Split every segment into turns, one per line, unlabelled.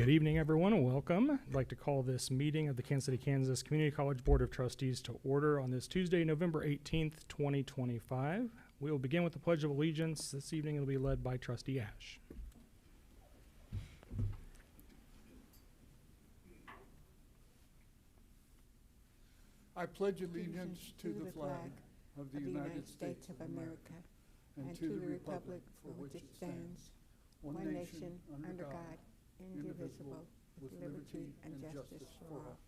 Good evening, everyone, and welcome. I'd like to call this meeting of the Kansas City, Kansas Community College Board of Trustees to order on this Tuesday, November 18th, 2025. We will begin with the Pledge of Allegiance. This evening it will be led by Trustee Ash.
I pledge allegiance to the flag of the United States of America and to the republic for which it stands, one nation, under God, indivisible, with liberty and justice for all.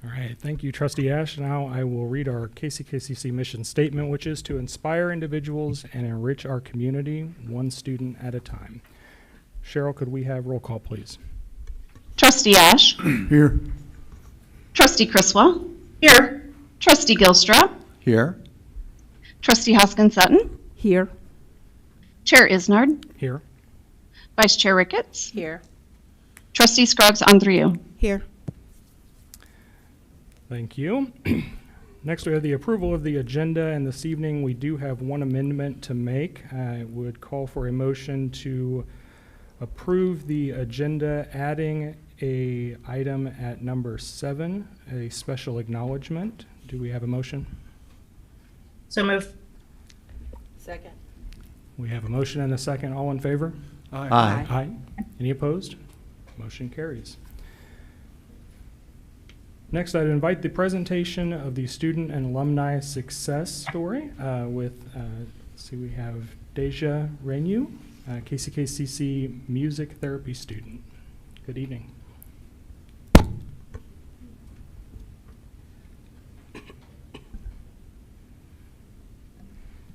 All right, thank you, Trustee Ash. Now I will read our KCKCC mission statement, which is to inspire individuals and enrich our community, one student at a time. Cheryl, could we have roll call, please?
Trustee Ash.
Here.
Trustee Criswell. Here. Trustee Gilstrap.
Here.
Trustee Hoskin-Sutton.
Here.
Chair Isnard.
Here.
Vice Chair Ricketts.
Here.
Trustee Scruggs-Andrieu.
Here.
Thank you. Next, we have the approval of the agenda, and this evening we do have one amendment to make. I would call for a motion to approve the agenda, adding a item at number 7, a special acknowledgement. Do we have a motion?
So move. Second.
We have a motion and a second. All in favor?
Aye.
Aye. Any opposed? Motion carries. Next, I'd invite the presentation of the student and alumni success story with, we have Deja Renew, KCKCC music therapy student. Good evening.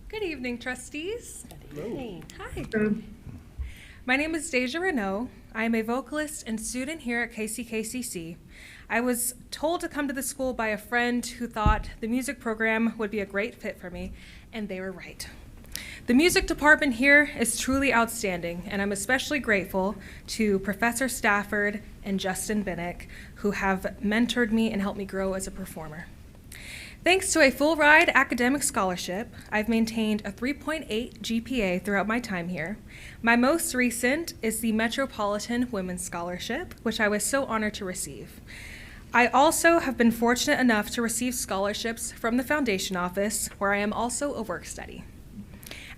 Good evening, trustees.
Good evening.
Hi. My name is Deja Renault. I am a vocalist and student here at KCKCC. I was told to come to the school by a friend who thought the music program would be a great fit for me, and they were right. The music department here is truly outstanding, and I'm especially grateful to Professor Stafford and Justin Binnick, who have mentored me and helped me grow as a performer. Thanks to a full-ride academic scholarship, I've maintained a 3.8 GPA throughout my time here. My most recent is the Metropolitan Women's Scholarship, which I was so honored to receive. I also have been fortunate enough to receive scholarships from the Foundation Office, where I am also a work study.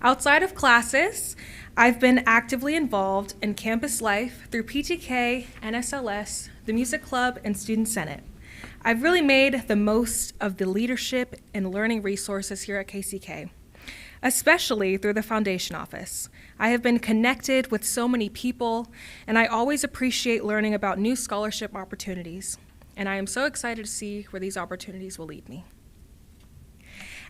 Outside of classes, I've been actively involved in campus life through PTK, NSLS, the Music Club, and Student Senate. I've really made the most of the leadership and learning resources here at KCK, especially through the Foundation Office. I have been connected with so many people, and I always appreciate learning about new scholarship opportunities, and I am so excited to see where these opportunities will lead me.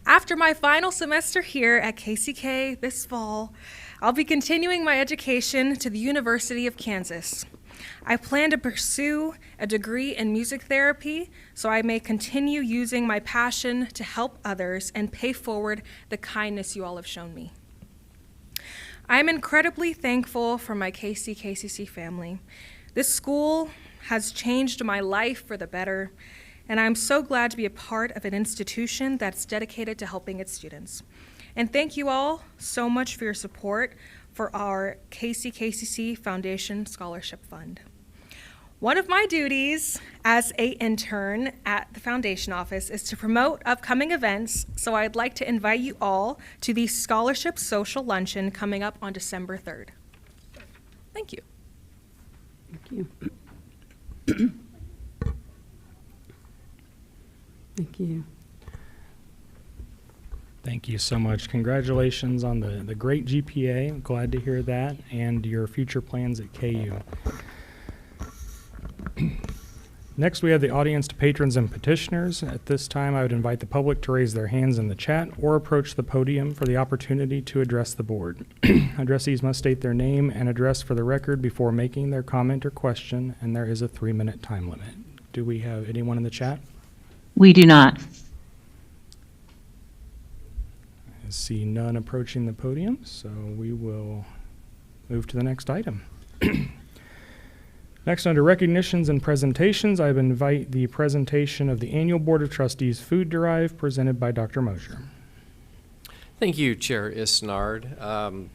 After my final semester here at KCK this fall, I'll be continuing my education to the University of Kansas. I plan to pursue a degree in music therapy so I may continue using my passion to help others and pay forward the kindness you all have shown me. I'm incredibly thankful for my KCKCC family. This school has changed my life for the better, and I'm so glad to be a part of an institution that's dedicated to helping its students. And thank you all so much for your support for our KCKCC Foundation Scholarship Fund. One of my duties as an intern at the Foundation Office is to promote upcoming events, so I'd like to invite you all to the Scholarship Social Luncheon coming up on December 3rd. Thank you.
Thank you. Thank you.
Thank you so much. Congratulations on the great GPA. Glad to hear that, and your future plans at KU. Next, we have the audience to patrons and petitioners. At this time, I would invite the public to raise their hands in the chat or approach the podium for the opportunity to address the board. Addressees must state their name and address for the record before making their comment or question, and there is a 3-minute time limit. Do we have anyone in the chat?
We do not.
I see none approaching the podium, so we will move to the next item. Next, under recognitions and presentations, I would invite the presentation of the annual Board of Trustees Food Drive presented by Dr. Mosier.
Thank you, Chair Isnard.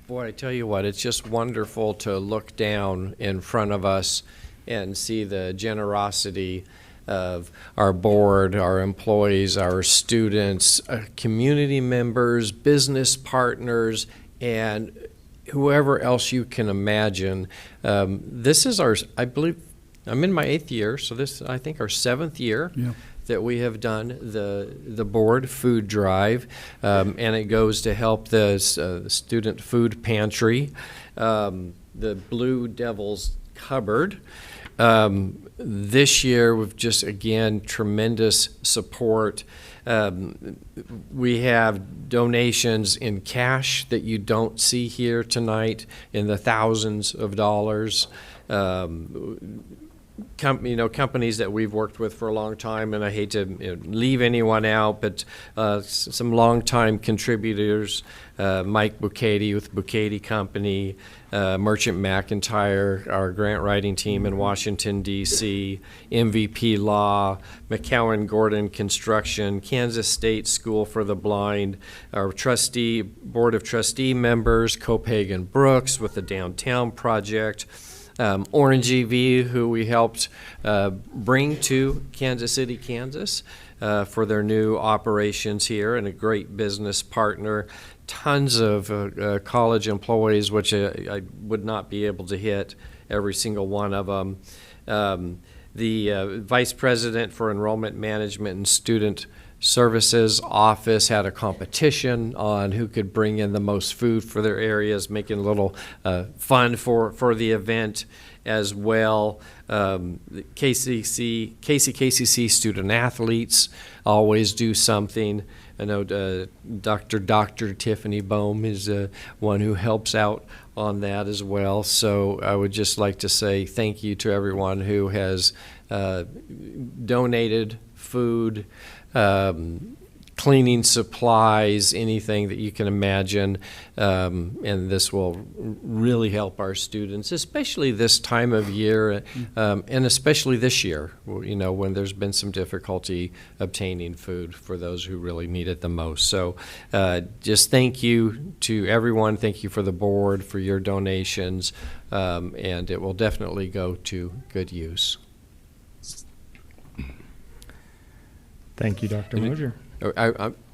Boy, I tell you what, it's just wonderful to look down in front of us and see the generosity of our board, our employees, our students, community members, business partners, and whoever else you can imagine. This is our, I believe, I'm in my 8th year, so this, I think, our 7th year. Yeah. That we have done the board food drive, and it goes to help the student food pantry, the Blue Devils cupboard. This year, we've just, again, tremendous support. We have donations in cash that you don't see here tonight in the thousands of dollars. Companies that we've worked with for a long time, and I hate to leave anyone out, but some longtime contributors, Mike Bucati with Bucati Company, Merchant McIntyre, our grant writing team in Washington, D.C., MVP Law, McCowan Gordon Construction, Kansas State School for the Blind, our Board of Trustee members, Copagan Brooks with the Downtown Project, Orange EV, who we helped bring to Kansas City, Kansas, for their new operations here, and a great business partner. Tons of college employees, which I would not be able to hit every single one of them. The Vice President for Enrollment Management and Student Services office had a competition on who could bring in the most food for their areas, making a little fun for the event as well. KCKCC student athletes always do something. I know Dr. Tiffany Bohm is one who helps out on that as well. So I would just like to say thank you to everyone who has donated food, cleaning supplies, anything that you can imagine, and this will really help our students, especially this time of year, and especially this year, when there's been some difficulty obtaining food for those who really need it the most. So just thank you to everyone. Thank you for the board for your donations, and it will definitely go to good use.
Thank you, Dr. Mosier.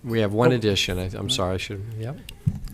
We have one addition. I'm sorry, I should. Yep.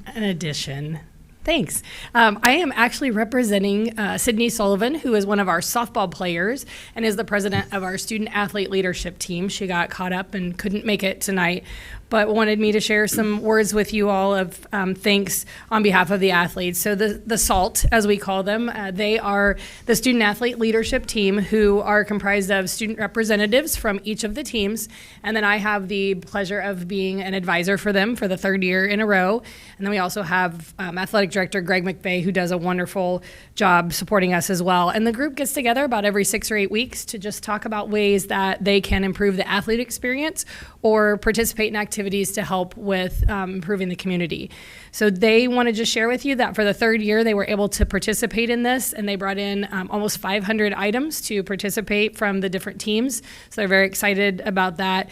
An addition. Thanks. I am actually representing Sydney Sullivan, who is one of our softball players and is the president of our student athlete leadership team. She got caught up and couldn't make it tonight, but wanted me to share some words with you all of thanks on behalf of the athletes. So the SALT, as we call them, they are the student athlete leadership team, who are comprised of student representatives from each of the teams. And then I have the pleasure of being an advisor for them for the 3rd year in a row. And then we also have athletic director Greg McVeigh, who does a wonderful job supporting us as well. And the group gets together about every 6 or 8 weeks to just talk about ways that they can improve the athlete experience or participate in activities to help with improving the community. So they want to just share with you that for the 3rd year, they were able to participate in this, and they brought in almost 500 items to participate from the different teams. So they're very excited about that.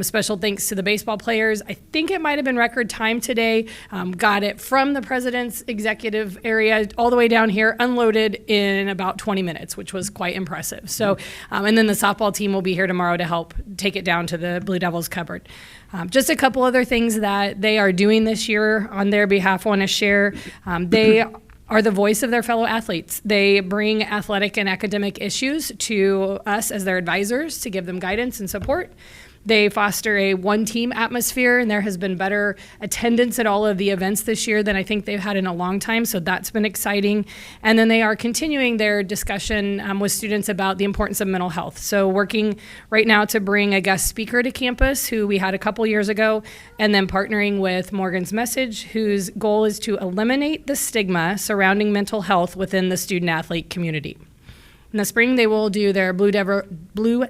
Special thanks to the baseball players. I think it might have been record time today. Got it from the president's executive area all the way down here, unloaded in about 20 minutes, which was quite impressive. So, and then the softball team will be here tomorrow to help take it down to the Blue Devils cupboard. Just a couple other things that they are doing this year on their behalf I want to share. They are the voice of their fellow athletes. They bring athletic and academic issues to us as their advisors to give them guidance and support. They foster a one-team atmosphere, and there has been better attendance at all of the events this year than I think they've had in a long time, so that's been exciting. And then they are continuing their discussion with students about the importance of mental health. So working right now to bring a guest speaker to campus, who we had a couple years ago, and then partnering with Morgan's Message, whose goal is to eliminate the stigma surrounding mental health within the student-athlete community. In the spring, they will do their Blue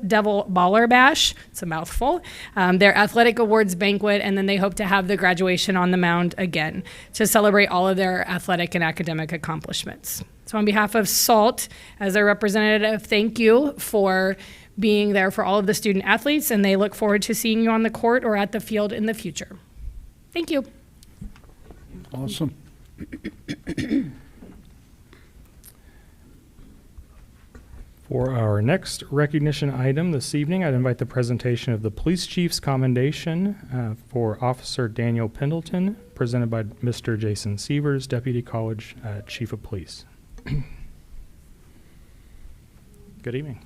Devil Baller Bash. It's a mouthful. Their athletic awards banquet, and then they hope to have the graduation on the mound again to celebrate all of their athletic and academic accomplishments. So on behalf of SALT, as their representative, thank you for being there for all of the student athletes, and they look forward to seeing you on the court or at the field in the future. Thank you.
Awesome.
For our next recognition item this evening, I'd invite the presentation of the Police Chief's Commendation for Officer Daniel Pendleton, presented by Mr. Jason Sievers, Deputy College Chief of Police. Good evening.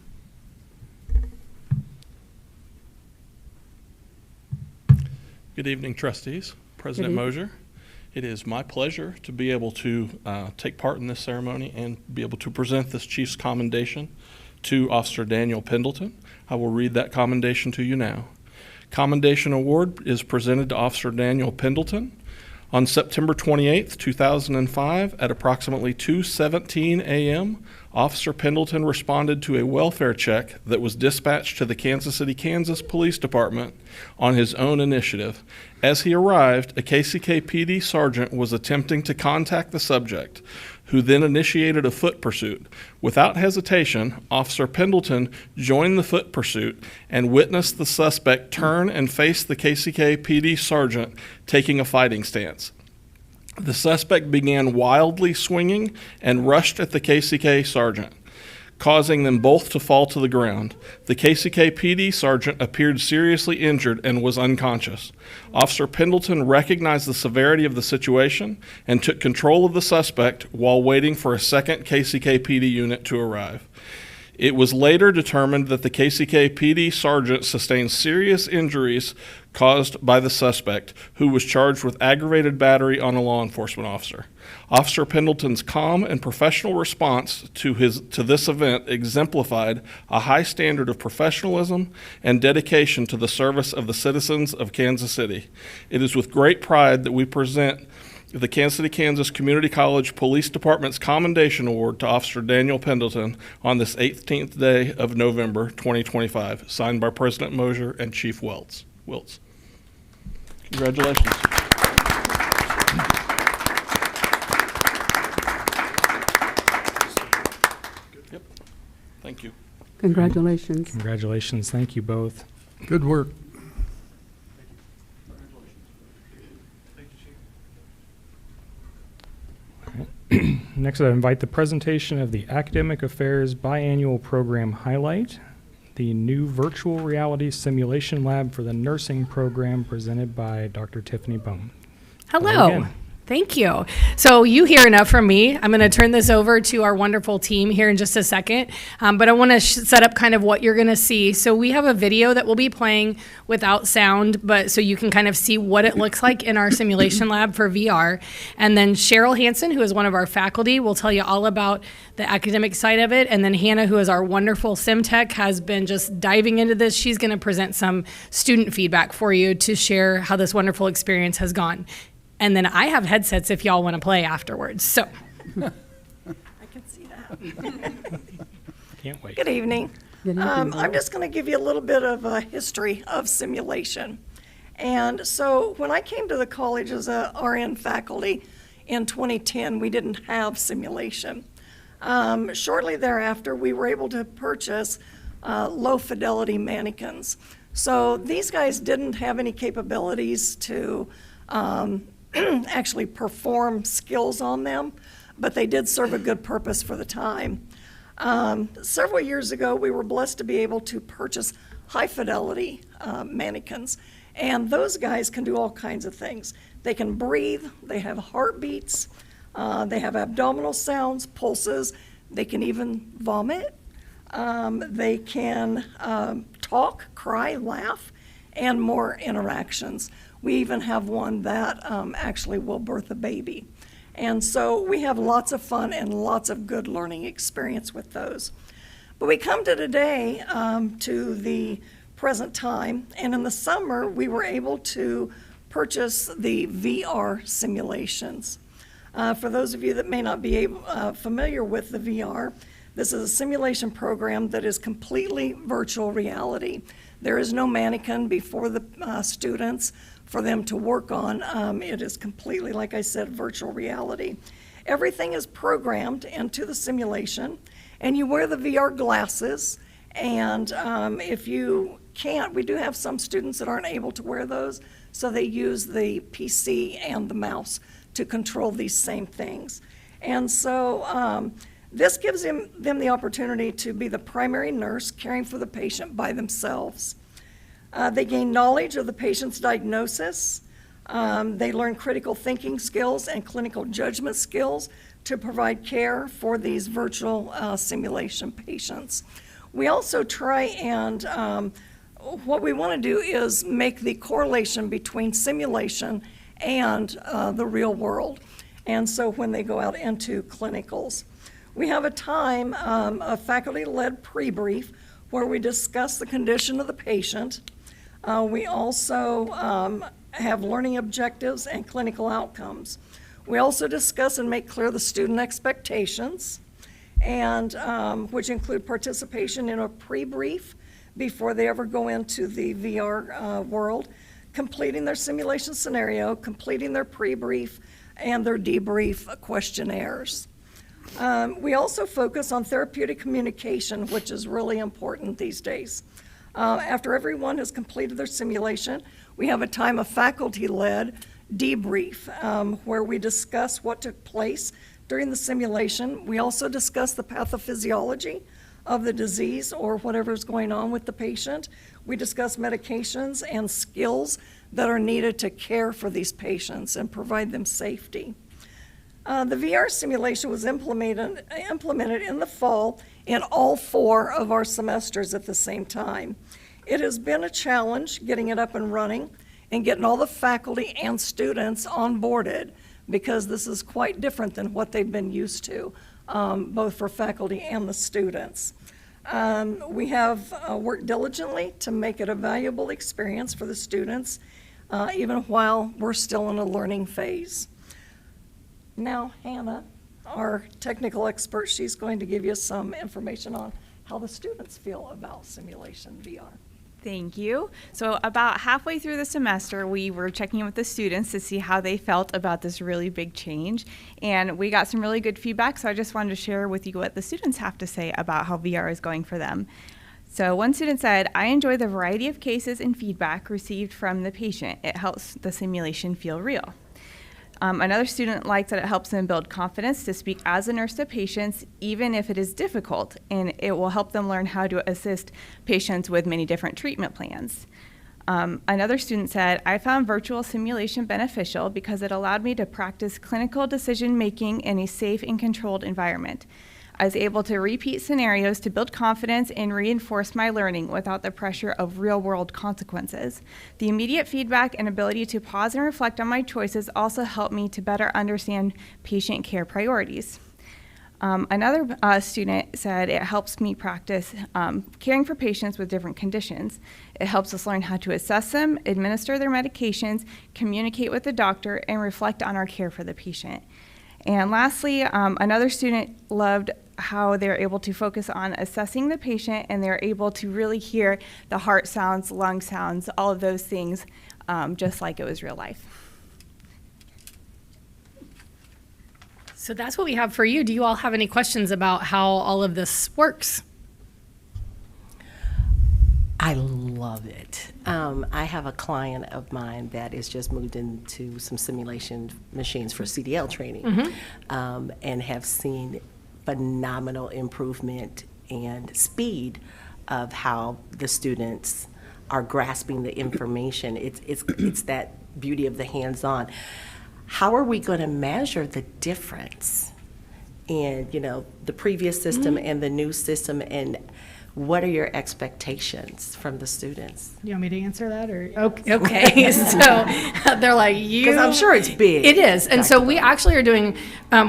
Good evening, trustees. President Mosier. It is my pleasure to be able to take part in this ceremony and be able to present this Chief's Commendation to Officer Daniel Pendleton. I will read that commendation to you now. Commendation Award is presented to Officer Daniel Pendleton. On September 28, 2005, at approximately 2:17 a.m., Officer Pendleton responded to a welfare check that was dispatched to the Kansas City, Kansas Police Department on his own initiative. As he arrived, a KCKPD sergeant was attempting to contact the subject, who then initiated a foot pursuit. Without hesitation, Officer Pendleton joined the foot pursuit and witnessed the suspect turn and face the KCKPD sergeant, taking a fighting stance. The suspect began wildly swinging and rushed at the KCK sergeant, causing them both to fall to the ground. The KCKPD sergeant appeared seriously injured and was unconscious. Officer Pendleton recognized the severity of the situation and took control of the suspect while waiting for a second KCKPD unit to arrive. It was later determined that the KCKPD sergeant sustained serious injuries caused by the suspect, who was charged with aggravated battery on a law enforcement officer. Officer Pendleton's calm and professional response to this event exemplified a high standard of professionalism and dedication to the service of the citizens of Kansas City. It is with great pride that we present the Kansas City, Kansas Community College Police Department's Commendation Award to Officer Daniel Pendleton on this 18th day of November 2025, signed by President Mosier and Chief Wiltz. Congratulations. Yep. Thank you.
Congratulations.
Congratulations. Thank you both.
Good work.
Next, I invite the presentation of the Academic Affairs Biannual Program Highlight, the new virtual reality simulation lab for the nursing program, presented by Dr. Tiffany Bohm.
Hello. Thank you. So you hear enough from me. I'm going to turn this over to our wonderful team here in just a second, but I want to set up kind of what you're going to see. So we have a video that will be playing without sound, but so you can kind of see what it looks like in our simulation lab for VR. And then Cheryl Hansen, who is one of our faculty, will tell you all about the academic side of it. And then Hannah, who is our wonderful sim tech, has been just diving into this. She's going to present some student feedback for you to share how this wonderful experience has gone. And then I have headsets if y'all want to play afterwards. So
I can see that.
Can't wait.
Good evening. I'm just going to give you a little bit of a history of simulation. And so when I came to the college as a RN faculty in 2010, we didn't have simulation. Shortly thereafter, we were able to purchase low fidelity mannequins. So these guys didn't have any capabilities to actually perform skills on them, but they did serve a good purpose for the time. Several years ago, we were blessed to be able to purchase high fidelity mannequins, and those guys can do all kinds of things. They can breathe, they have heartbeats, they have abdominal sounds, pulses, they can even vomit, they can talk, cry, laugh, and more interactions. We even have one that actually will birth a baby. And so we have lots of fun and lots of good learning experience with those. But we come to today, to the present time, and in the summer we were able to purchase the VR simulations. For those of you that may not be familiar with the VR, This is a simulation program that is completely virtual reality. There is no mannequin before the students for them to work on. It is completely, like I said, virtual reality. Everything is programmed into the simulation, and you wear the VR glasses, and if you can't, we do have some students that aren't able to wear those, so they use the PC and the mouse to control these same things. And so this gives them the opportunity to be the primary nurse caring for the patient by themselves. They gain knowledge of the patient's diagnosis. They learn critical thinking skills and clinical judgment skills to provide care for these virtual simulation patients. We also try and what we want to do is make the correlation between simulation and the real world. And so when they go out into clinicals, we have a time, a faculty-led pre-brief where we discuss the condition of the patient. We also have learning objectives and clinical outcomes. We also discuss and make clear the student expectations, and which include participation in a pre-brief before they ever go into the VR world, completing their simulation scenario, completing their pre-brief, and their debrief questionnaires. We also focus on therapeutic communication, which is really important these days. After everyone has completed their simulation, we have a time of faculty-led debrief where we discuss what took place during the simulation. We also discuss the pathophysiology of the disease or whatever is going on with the patient. We discuss medications and skills that are needed to care for these patients and provide them safety. The VR simulation was implemented in the fall in all 4 of our semesters at the same time. It has been a challenge getting it up and running and getting all the faculty and students onboarded, because this is quite different than what they've been used to, both for faculty and the students. We have worked diligently to make it a valuable experience for the students, even while we're still in a learning phase. Now, Hannah, our technical expert, she's going to give you some information on how the students feel about simulation VR.
Thank you. So about halfway through the semester, we were checking in with the students to see how they felt about this really big change. And we got some really good feedback, so I just wanted to share with you what the students have to say about how VR is going for them. So one student said, "I enjoy the variety of cases and feedback received from the patient. It helps the simulation feel real." Another student likes that it helps them build confidence to speak as a nurse to patients, even if it is difficult, and it will help them learn how to assist patients with many different treatment plans. Another student said, "I found virtual simulation beneficial because it allowed me to practice clinical decision-making in a safe and controlled environment. I was able to repeat scenarios to build confidence and reinforce my learning without the pressure of real-world consequences. The immediate feedback and ability to pause and reflect on my choices also helped me to better understand patient care priorities." Another student said, "It helps me practice caring for patients with different conditions. It helps us learn how to assess them, administer their medications, communicate with the doctor, and reflect on our care for the patient." And lastly, another student loved how they're able to focus on assessing the patient, and they're able to really hear the heart sounds, lung sounds, all of those things, just like it was real life.
So that's what we have for you. Do you all have any questions about how all of this works?
I love it. I have a client of mine that is just moved into some simulation machines for CDL training, and have seen phenomenal improvement and speed of how the students are grasping the information. It's that beauty of the hands-on. How are we going to measure the difference in, the previous system and the new system, and what are your expectations from the students?
You want me to answer that, or okay? So they're like,
because I'm sure it's big.
It is, and so we actually are doing.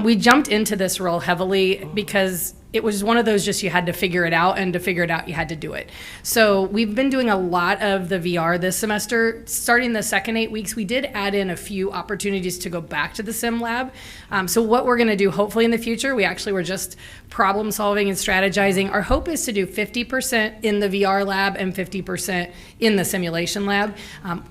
We jumped into this role heavily because it was one of those just you had to figure it out, and to figure it out, you had to do it. So we've been doing a lot of the VR this semester. Starting the second 8 weeks, we did add in a few opportunities to go back to the sim lab. So what we're going to do, hopefully in the future, we actually were just problem solving and strategizing. Our hope is to do 50% in the VR lab and 50% in the simulation lab.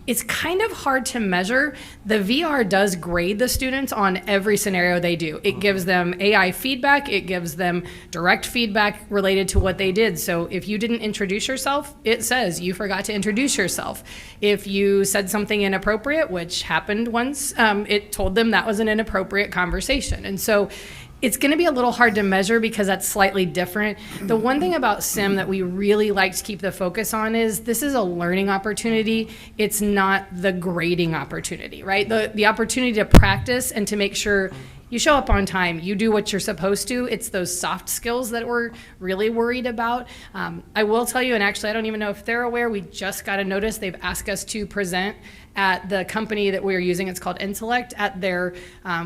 It's kind of hard to measure. The VR does grade the students on every scenario they do. It gives them AI feedback. It gives them direct feedback related to what they did. So if you didn't introduce yourself, it says you forgot to introduce yourself. If you said something inappropriate, which happened once, it told them that was an inappropriate conversation. And so it's going to be a little hard to measure because that's slightly different. The one thing about SIM that we really like to keep the focus on is this is a learning opportunity. It's not the grading opportunity, right? The opportunity to practice and to make sure you show up on time, you do what you're supposed to. It's those soft skills that we're really worried about. I will tell you, and actually I don't even know if they're aware, we just got a notice. They've asked us to present at the company that we're using, it's called Intellect, at their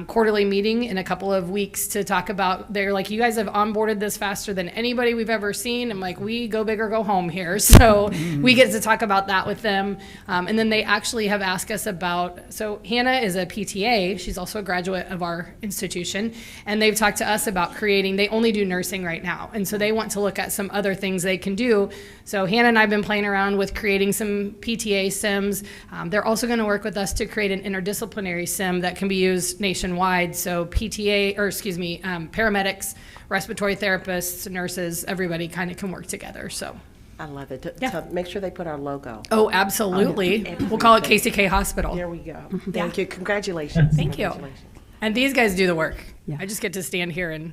quarterly meeting in a couple of weeks to talk about, they're like, you guys have onboarded this faster than anybody we've ever seen. I'm like, we go big or go home here. So we get to talk about that with them. And then they actually have asked us about, so Hannah is a PTA, she's also a graduate of our institution, and they've talked to us about creating, they only do nursing right now, and so they want to look at some other things they can do. So Hannah and I have been playing around with creating some PTA sims. They're also going to work with us to create an interdisciplinary sim that can be used nationwide. So paramedics, respiratory therapists, nurses, everybody kind of can work together. So
I love it. To make sure they put our logo.
Oh, absolutely. We'll call it KCK Hospital.
There we go. Thank you. Congratulations.
Thank you.
Congratulations.
And these guys do the work.
Yeah.
I just get to stand here and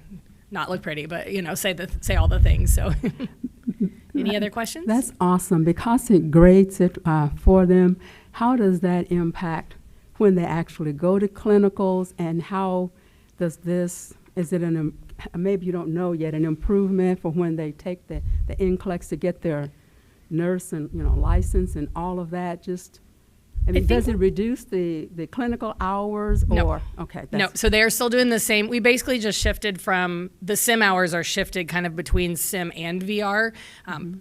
not look pretty, but say all the things. So, any other questions?
That's awesome. Because it grades it for them, how does that impact when they actually go to clinicals, and how does this, is it maybe you don't know yet, an improvement for when they take the NCLEX to get their nurse and license and all of that? Does it reduce the clinical hours?
No.
Or okay,
No, so they're still doing the same. We basically just shifted from the sim hours are shifted kind of between sim and VR.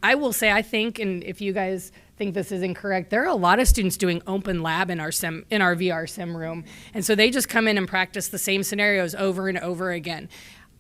I will say, I think, and if you guys think this is incorrect, there are a lot of students doing open lab in our VR sim room, and so they just come in and practice the same scenarios over and over again.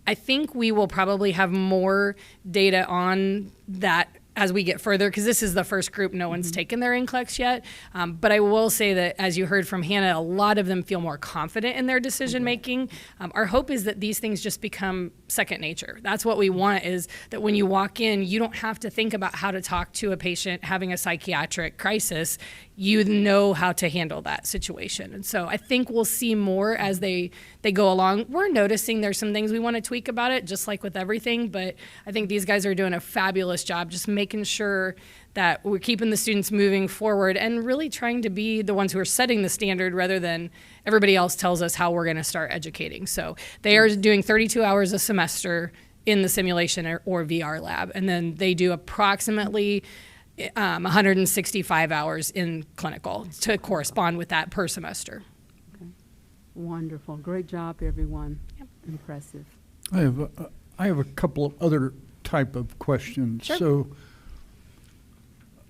I think we will probably have more data on that as we get further, because this is the first group, no one's taken their NCLEX yet. But I will say that, as you heard from Hannah, a lot of them feel more confident in their decision making. Our hope is that these things just become second nature. That's what we want, is that when you walk in, you don't have to think about how to talk to a patient having a psychiatric crisis. You know how to handle that situation. And so I think we'll see more as they go along. We're noticing there's some things we want to tweak about it, just like with everything, but I think these guys are doing a fabulous job just making sure that we're keeping the students moving forward and really trying to be the ones who are setting the standard rather than everybody else tells us how we're going to start educating. So they are doing 32 hours a semester in the simulation or VR lab, and then they do approximately 165 hours in clinical to correspond with that per semester.
Okay. Wonderful. Great job, everyone.
Yep.
Impressive.
I have a couple of other type of questions.
Sure.
So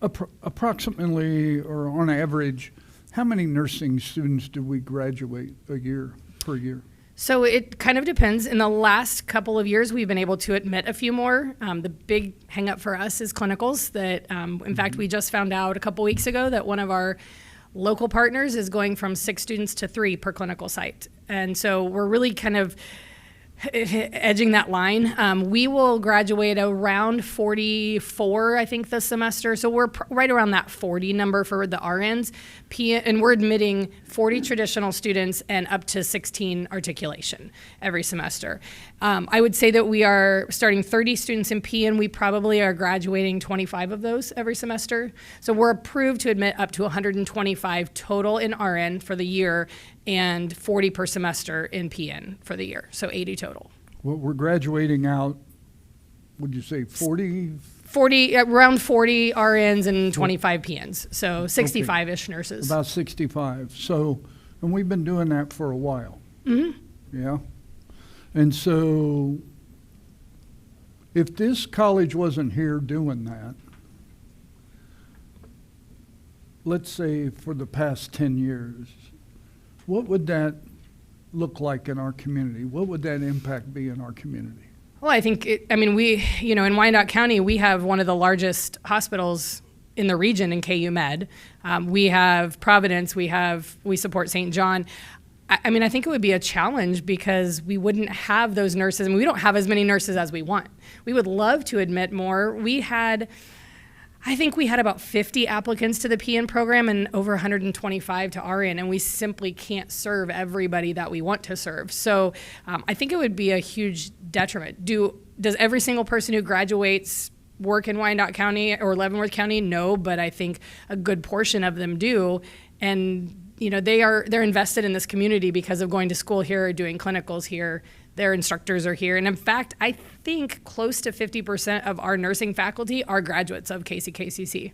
approximately, or on average, how many nursing students do we graduate per year?
So it kind of depends. In the last couple of years, we've been able to admit a few more. The big hang up for us is clinicals. That, in fact, we just found out a couple weeks ago that one of our local partners is going from 6 students to 3 per clinical site. And so we're really kind of edging that line. We will graduate around 44, I think, this semester. So we're right around that 40 number for the RNs. And we're admitting 40 traditional students and up to 16 articulation every semester. I would say that we are starting 30 students in PN. We probably are graduating 25 of those every semester. So we're approved to admit up to 125 total in RN for the year, and 40 per semester in PN for the year, so 80 total.
Well, we're graduating out, would you say 40?
Around 40 RNs and 25 PNs, so 65-ish nurses.
About 65. So, and we've been doing that for a while.
Mm-hmm.
Yeah. And so If this college wasn't here doing that, let's say for the past 10 years, what would that look like in our community? What would that impact be in our community?
Well, I think, we, in Wyandotte County, we have one of the largest hospitals in the region in KU Med. We have Providence, we support St. John. I think it would be a challenge because we wouldn't have those nurses, and we don't have as many nurses as we want. We would love to admit more. I think we had about 50 applicants to the PN program and over 125 to RN, and we simply can't serve everybody that we want to serve. So I think it would be a huge detriment. Does every single person who graduates work in Wyandotte County or Leavenworth County? No, but I think a good portion of them do. And they're invested in this community because of going to school here or doing clinicals here. Their instructors are here. And in fact, I think close to 50% of our nursing faculty are graduates of KCKCC,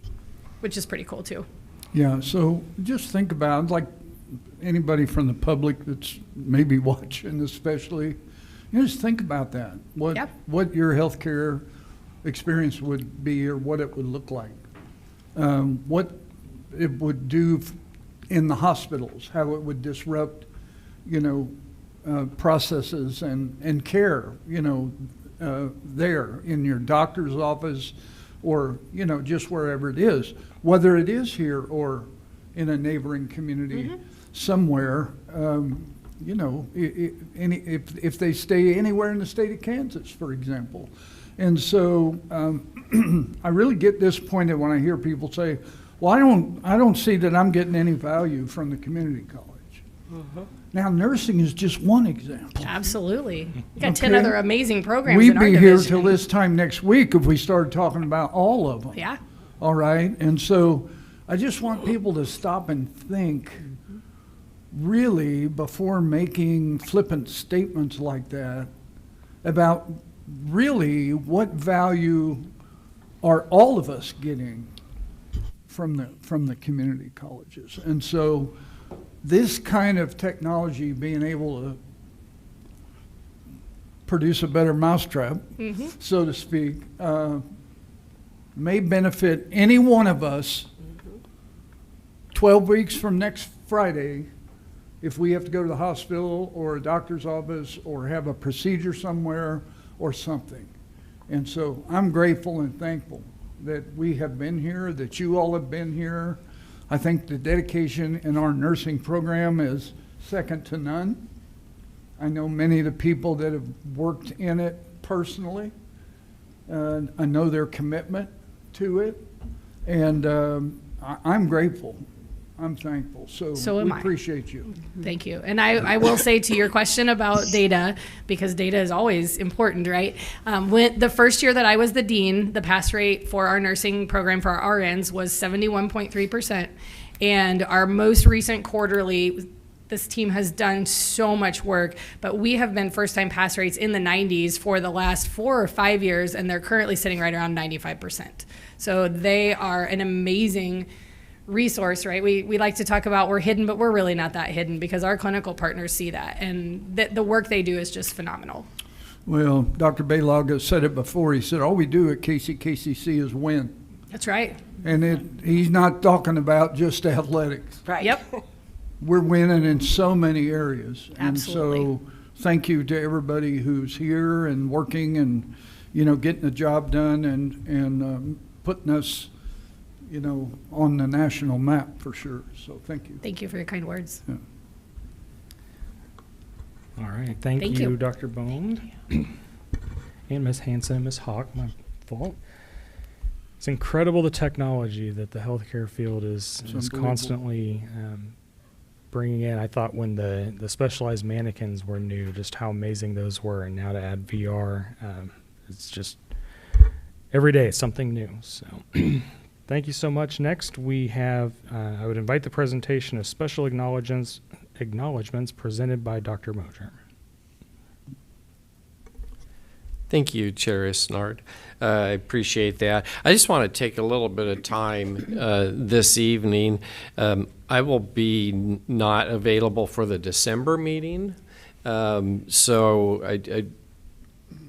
which is pretty cool too.
Yeah, so just think about, like anybody from the public that's maybe watching especially, just think about that. What your healthcare experience would be or what it would look like. What it would do in the hospitals, how it would disrupt, processes and care, there in your doctor's office or, just wherever it is, whether it is here or in a neighboring community somewhere, if they stay anywhere in the state of Kansas, for example. And so I really get disappointed when I hear people say, well, I don't see that I'm getting any value from the community college. Now, nursing is just one example.
Absolutely. We got 10 other amazing programs
We'd
in our
be here
division.
till this time next week if we started talking about all of them.
Yeah.
All right? And so I just want people to stop and think really before making flippant statements like that about really what value are all of us getting from the community colleges. And so this kind of technology, being able to produce a better mousetrap, so to speak, may benefit any one of us 12 weeks from next Friday if we have to go to the hospital or a doctor's office or have a procedure somewhere or something. And so I'm grateful and thankful that we have been here, that you all have been here. I think the dedication in our nursing program is second to none. I know many of the people that have worked in it personally. I know their commitment to it. And I'm grateful. I'm thankful. So
am
we
I.
appreciate you.
Thank you. And I will say to your question about data, because data is always important, right? When the first year that I was the dean, the pass rate for our nursing program for our RNs was 71.3%. And our most recent quarterly, this team has done so much work, but we have been first-time pass rates in the 90s for the last 4 or 5 years, and they're currently sitting right around 95%. So they are an amazing resource, right? We like to talk about we're hidden, but we're really not that hidden because our clinical partners see that, and the work they do is just phenomenal.
Well, Dr. Baylog has said it before. He said, all we do at KCKCC is win.
That's right.
And he's not talking about just athletics.
Right.
Yep.
We're winning in so many areas.
Absolutely.
And so thank you to everybody who's here and working and, getting the job done and putting us, on the national map for sure. So thank you.
Thank you for your kind words.
Yeah.
All right. Thank you, Dr. Bone. And Ms. Hanson and Ms. Hawk, my fault. It's incredible the technology that the healthcare field is constantly bringing in. I thought when the specialized mannequins were new, just how amazing those were. And now to add VR, it's just every day it's something new. So thank you so much. Next, we have, I would invite the presentation of special acknowledgements presented by Dr. Moser.
Thank you, Chair Isnard. I appreciate that. I just want to take a little bit of time this evening. I will be not available for the December meeting, so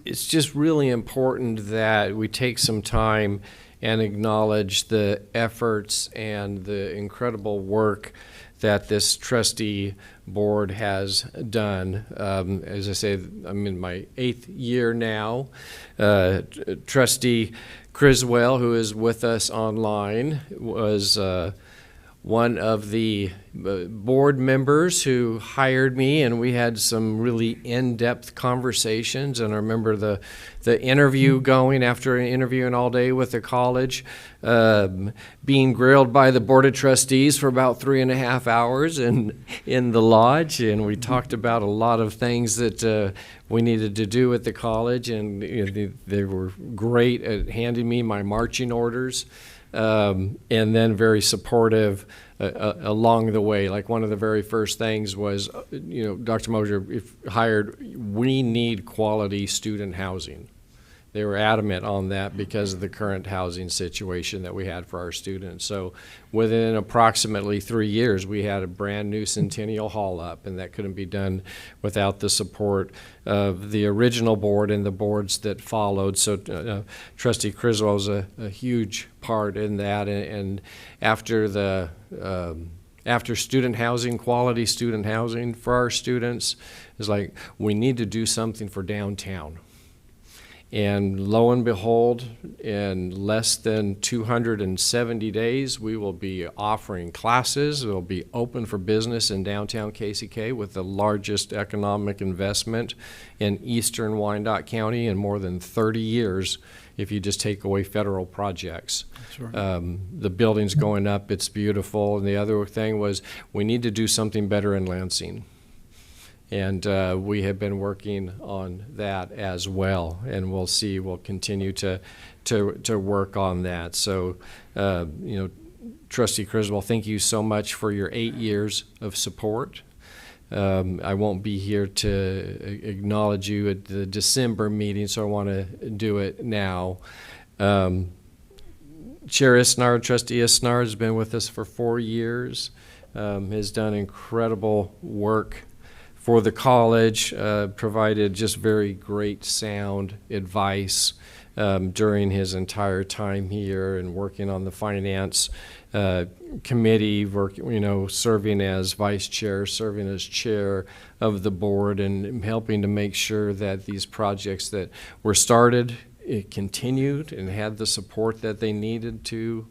it's just really important that we take some time and acknowledge the efforts and the incredible work that this trustee board has done. As I say, I'm in my 8th year now. Trustee Criswell, who is with us online, was one of the board members who hired me, and we had some really in-depth conversations. And I remember the interview going after interviewing all day with the college, being grilled by the board of trustees for about 3.5 hours in the lodge, and we talked about a lot of things that we needed to do at the college, and they were great at handing me my marching orders. And then very supportive along the way. Like one of the very first things was, Dr. Mosier we need quality student housing. They were adamant on that because of the current housing situation that we had for our students. So within approximately 3 years, we had a brand new Centennial Hall up, and that couldn't be done without the support of the original board and the boards that followed. So Trustee Criswell was a huge part in that. And after after student housing, quality student housing for our students, is like, we need to do something for downtown. And lo and behold, in less than 270 days, we will be offering classes. It will be open for business in downtown KCK with the largest economic investment in eastern Wyandotte County in more than 30 years if you just take away federal projects.
That's right.
The building's going up, it's beautiful. And the other thing was, we need to do something better in Lansing. And we have been working on that as well, and we'll continue to work on that. So, Trustee Criswell, thank you so much for your 8 years of support. I won't be here to acknowledge you at the December meeting, so I want to do it now. Chair Isnard, Trustee Isnard, has been with us for 4 years, has done incredible work for the college, provided just very great sound advice during his entire time here, and working on the finance committee, serving as vice chair, serving as chair of the board, and helping to make sure that these projects that were started, it continued and had the support that they needed to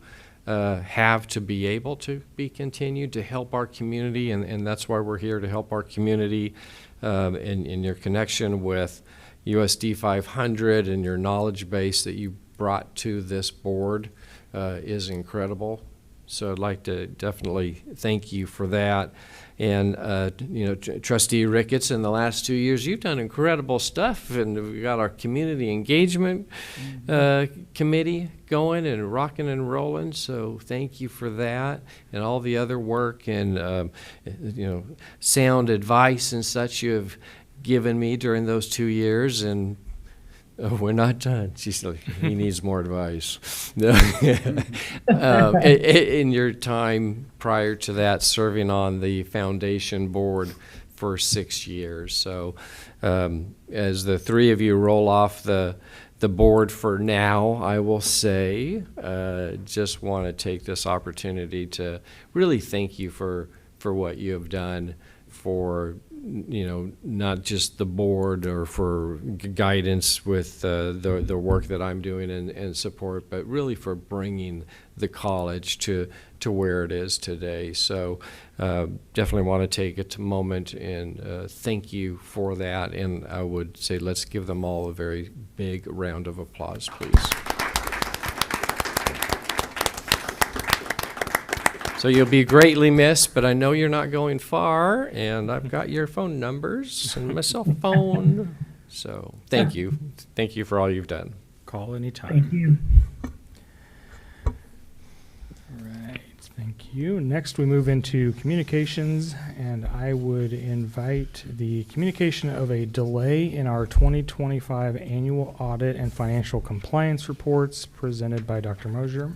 have to be able to be continued to help our community, and that's why we're here, to help our community in your connection with USD 500, and your knowledge base that you brought to this board is incredible. So I'd like to definitely thank you for that. And, Trustee Ricketts, in the last 2 years, you've done incredible stuff, and we've got our community engagement committee going and rocking and rolling. So thank you for that, and all the other work and, sound advice and such you have given me during those 2 years. And we're not done. She's like, he needs more advice. In your time prior to that, serving on the foundation board for 6 years. So as the three of you roll off the board for now, I will say, just want to take this opportunity to really thank you for what you have done for not just the board or for guidance with the work that I'm doing and support, but really for bringing the college to where it is today. So definitely want to take a moment and thank you for that. And I would say let's give them all a very big round of applause, please. So you'll be greatly missed, but I know you're not going far, and I've got your phone numbers and my cell phone. So thank you. Thank you for all you've done.
Call anytime.
Thank you.
All right, thank you. Next, we move into communications, and I would invite the communication of a delay in our 2025 annual audit and financial compliance reports presented by Dr. Mosier.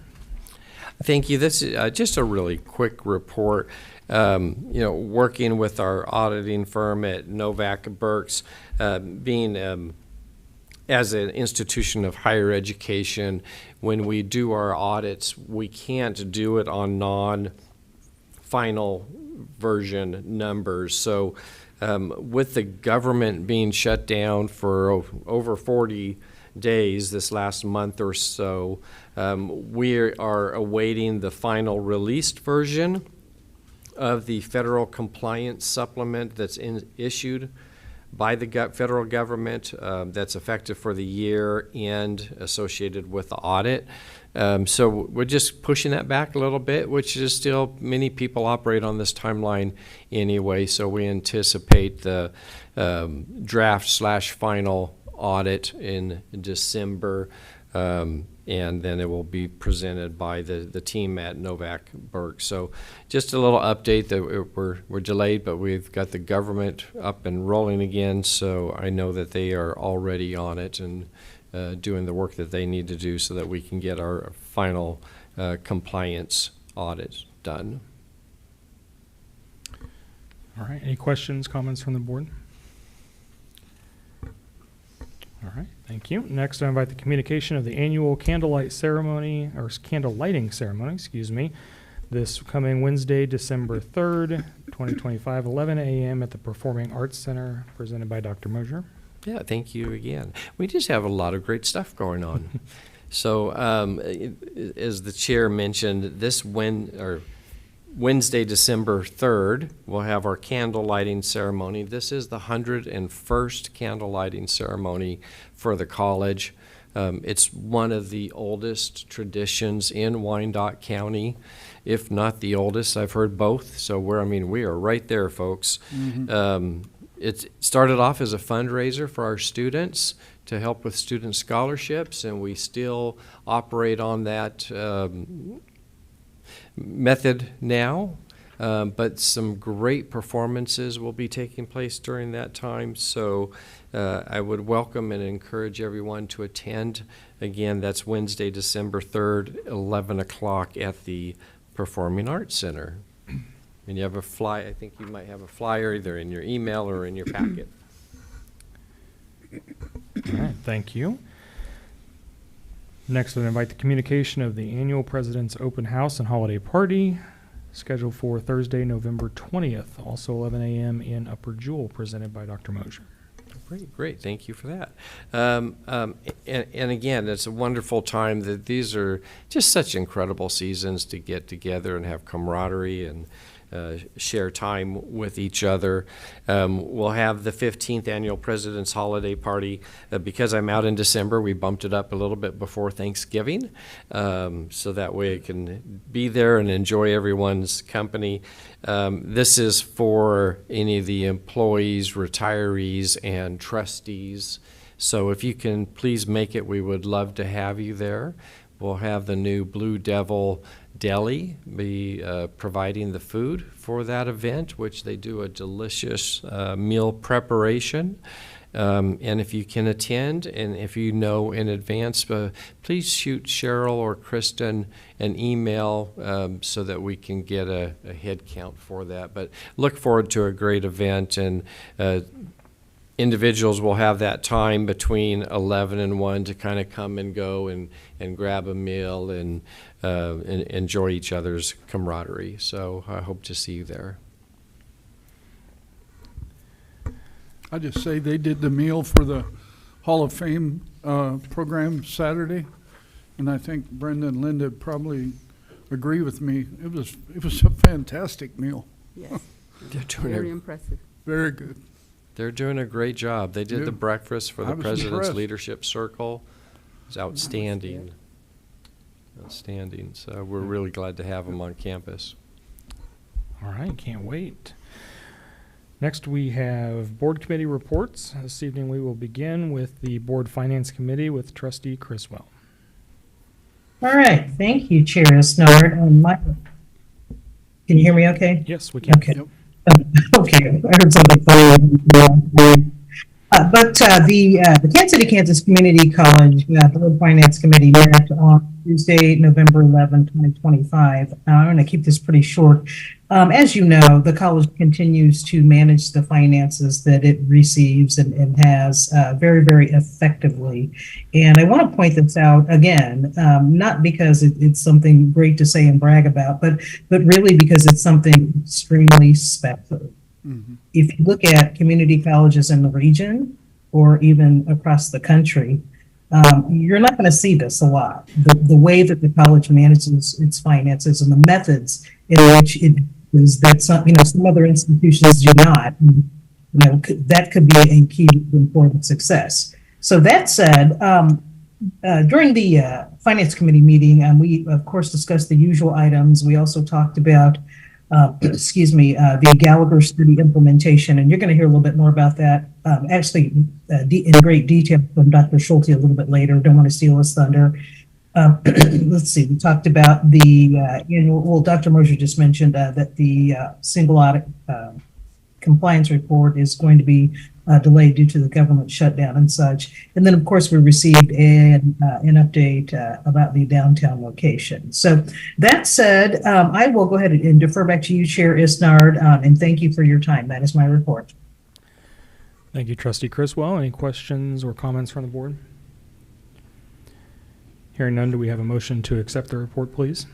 Thank you. This is just a really quick report. Working with our auditing firm at Novak Burks, being as an institution of higher education, when we do our audits, we can't do it on non-final version numbers. So with the government being shut down for over 40 days this last month or so, we are awaiting the final released version of the federal compliance supplement that's issued by the federal government that's effective for the year and associated with the audit. So we're just pushing that back a little bit, which is still, many people operate on this timeline anyway, so we anticipate the draft/final audit in December, and then it will be presented by the team at Novak Burke. So just a little update that we're delayed, but we've got the government up and rolling again, so I know that they are already on it and doing the work that they need to do so that we can get our final compliance audit done.
All right, any questions, comments from the board? All right, thank you. Next, I invite the communication of the annual candlelight ceremony, or candle lighting ceremony, excuse me, this coming Wednesday, December 3rd, 2025, 11 a.m. at the Performing Arts Center, presented by Dr. Mosier.
Yeah, thank you again. We just have a lot of great stuff going on. So, as the chair mentioned, this Wednesday, December 3rd, we'll have our candle lighting ceremony. This is the 101st candle lighting ceremony for the college. It's one of the oldest traditions in Wyandotte County, if not the oldest. I've heard both, so we are right there, folks. Mm-hmm. It started off as a fundraiser for our students to help with student scholarships, and we still operate on that method now, but some great performances will be taking place during that time, so I would welcome and encourage everyone to attend. Again, that's Wednesday, December 3rd, 11 o'clock at the Performing Arts Center. And you have a flyer, I think you might have a flyer either in your email or in your packet.
All right, thank you. Next, I invite the communication of the annual President's Open House and Holiday Party, scheduled for Thursday, November 20th, also 11 a.m. in Upper Jewel, presented by Dr. Mosier.
Great. Thank you for that. And again, it's a wonderful time that these are just such incredible seasons to get together and have camaraderie and share time with each other. We'll have the 15th annual President's Holiday Party. Because I'm out in December, we bumped it up a little bit before Thanksgiving, so that way I can be there and enjoy everyone's company. This is for any of the employees, retirees, and trustees. So if you can please make it, we would love to have you there. We'll have the new Blue Devil Deli be providing the food for that event, which they do a delicious meal preparation. And if you can attend, and if you know in advance, please shoot Cheryl or Kristen an email so that we can get a head count for that. But look forward to a great event, and individuals will have that time between 11 and 1 to kind of come and go and grab a meal and enjoy each other's camaraderie. So I hope to see you there.
I just say they did the meal for the Hall of Fame program Saturday, and I think Brenda and Linda probably agree with me. It was a fantastic meal.
Yes.
They're
Very impressive.
Very good.
They're doing a great job. They did the breakfast for the President's
impressed.
Leadership Circle. It was outstanding. Outstanding. So we're really glad to have them on campus.
All right, can't wait. Next, we have board committee reports. This evening, we will begin with the Board Finance Committee with Trustee Criswell.
All right, thank you, Chair Isnard. Can you hear me okay?
Yes, we can.
Okay. Yep. Okay, I heard something funny. The Kansas City, Kansas Community College Board Finance Committee met on Tuesday, November 11, 2025. I'm going to keep this pretty short. As you know, the college continues to manage the finances that it receives and has very, very effectively. And I want to point this out again, not because it's something great to say and brag about, but really because it's something extremely special. If you look at community colleges in the region or even across the country, you're not going to see this a lot. The way that the college manages its finances and the methods in which it is that some other institutions do not. That could be a key for success. So that said, during the finance committee meeting, we of course discussed the usual items. We also talked about the Gallagher study implementation, and you're going to hear a little bit more about that, in great detail from Dr. Schulte a little bit later. Don't want to steal his thunder. Let's see, we talked about the annual, Dr. Mosier just mentioned that the single audit compliance report is going to be delayed due to the government shutdown and such. And then, of course, we received an update about the downtown location. So that said, I will go ahead and defer back to you, Chair Isnard, and thank you for your time. That is my report.
Thank you, Trustee Criswell. Any questions or comments from the board? Hearing none, do we have a motion to accept the report, please?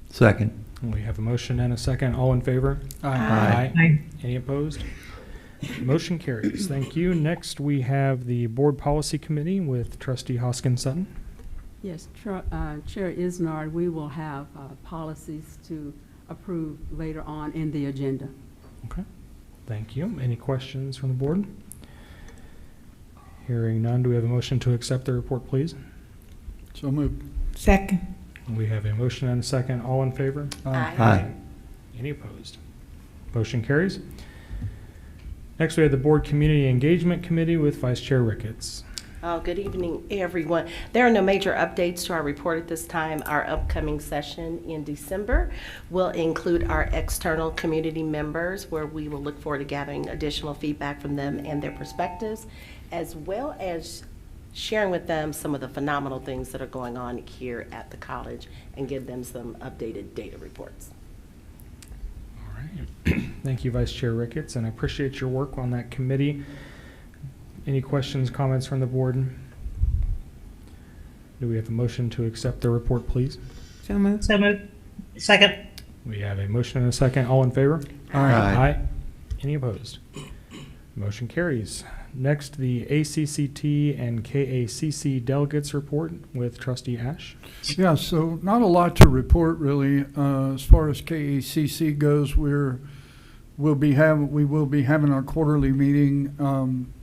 Second.
We have a motion and a second. All in favor?
Aye.
Aye.
Any opposed? Motion carries. Thank you. Next, we have the Board Policy Committee with Trustee Hoskins Sutton.
Yes, Chair Isnard, we will have policies to approve later on in the agenda.
Okay. Thank you. Any questions from the board? Hearing none, do we have a motion to accept the report, please?
So moved.
Second.
We have a motion and a second. All in favor?
Aye.
Any opposed? Motion carries. Next, we have the Board Community Engagement Committee with Vice Chair Ricketts.
Good evening, everyone. There are no major updates to our report at this time. Our upcoming session in December will include our external community members, where we will look forward to gathering additional feedback from them and their perspectives, as well as sharing with them some of the phenomenal things that are going on here at the college and give them some updated data reports.
All right. Thank you, Vice Chair Ricketts, and I appreciate your work on that committee. Any questions, comments from the board? Do we have a motion to accept the report, please?
So moved.
So moved. Second.
We have a motion and a second. All in favor?
Aye.
Any opposed? Motion carries. Next, the ACCT and KACC delegates report with Trustee Ash.
Yeah, so not a lot to report really. As far as KCKCC goes, we will be having our quarterly meeting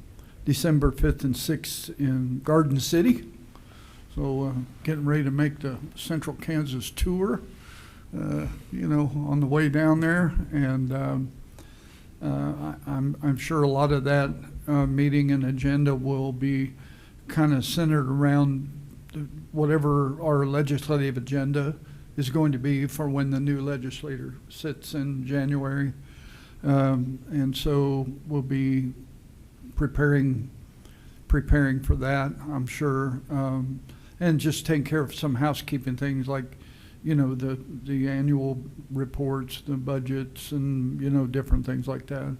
December 5th and 6th in Garden City. So getting ready to make the Central Kansas tour, on the way down there. And I'm sure a lot of that meeting and agenda will be kind of centered around whatever our legislative agenda is going to be for when the new legislator sits in January. And so we'll be preparing for that, I'm sure, and just taking care of some housekeeping things like, the annual reports, the budgets, and different things like that.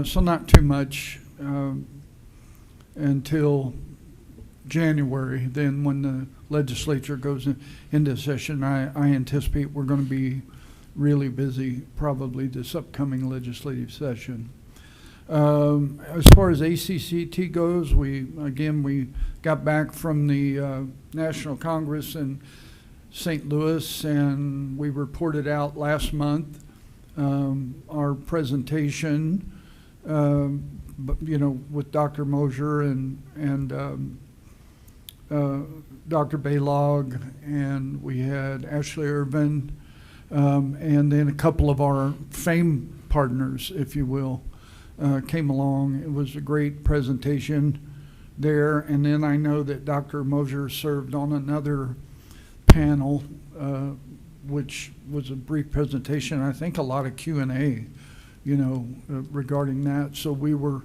So not too much until January. Then when the legislature goes into session, I anticipate we're going to be really busy probably this upcoming legislative session. As far as ACCT goes, we got back from the National Congress in St. Louis, and we reported out last month our presentation, with Dr. Mosier and Dr. Baylog, and we had Ashley Irvin, and then a couple of our FAME partners, if you will, came along. It was a great presentation there. And then I know that Dr. Mosier served on another panel, which was a brief presentation. I think a lot of Q&A, regarding that. So we were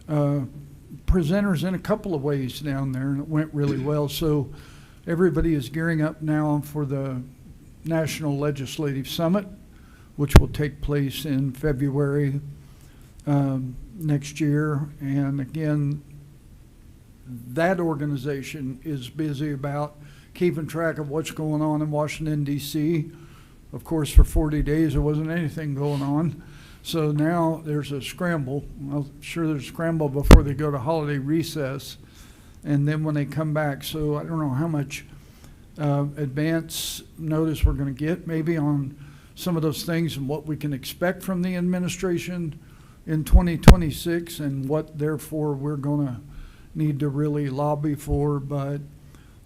presenters in a couple of ways down there, and it went really well. So everybody is gearing up now for the National Legislative Summit, which will take place in February next year. And again, that organization is busy about keeping track of what's going on in Washington, D.C. Of course, for 40 days, there wasn't anything going on. So now there's a scramble. I'm sure there's a scramble before they go to holiday recess, and then when they come back. So I don't know how much advance notice we're going to get, maybe on some of those things and what we can expect from the administration in 2026, and what therefore we're going to need to really lobby for. But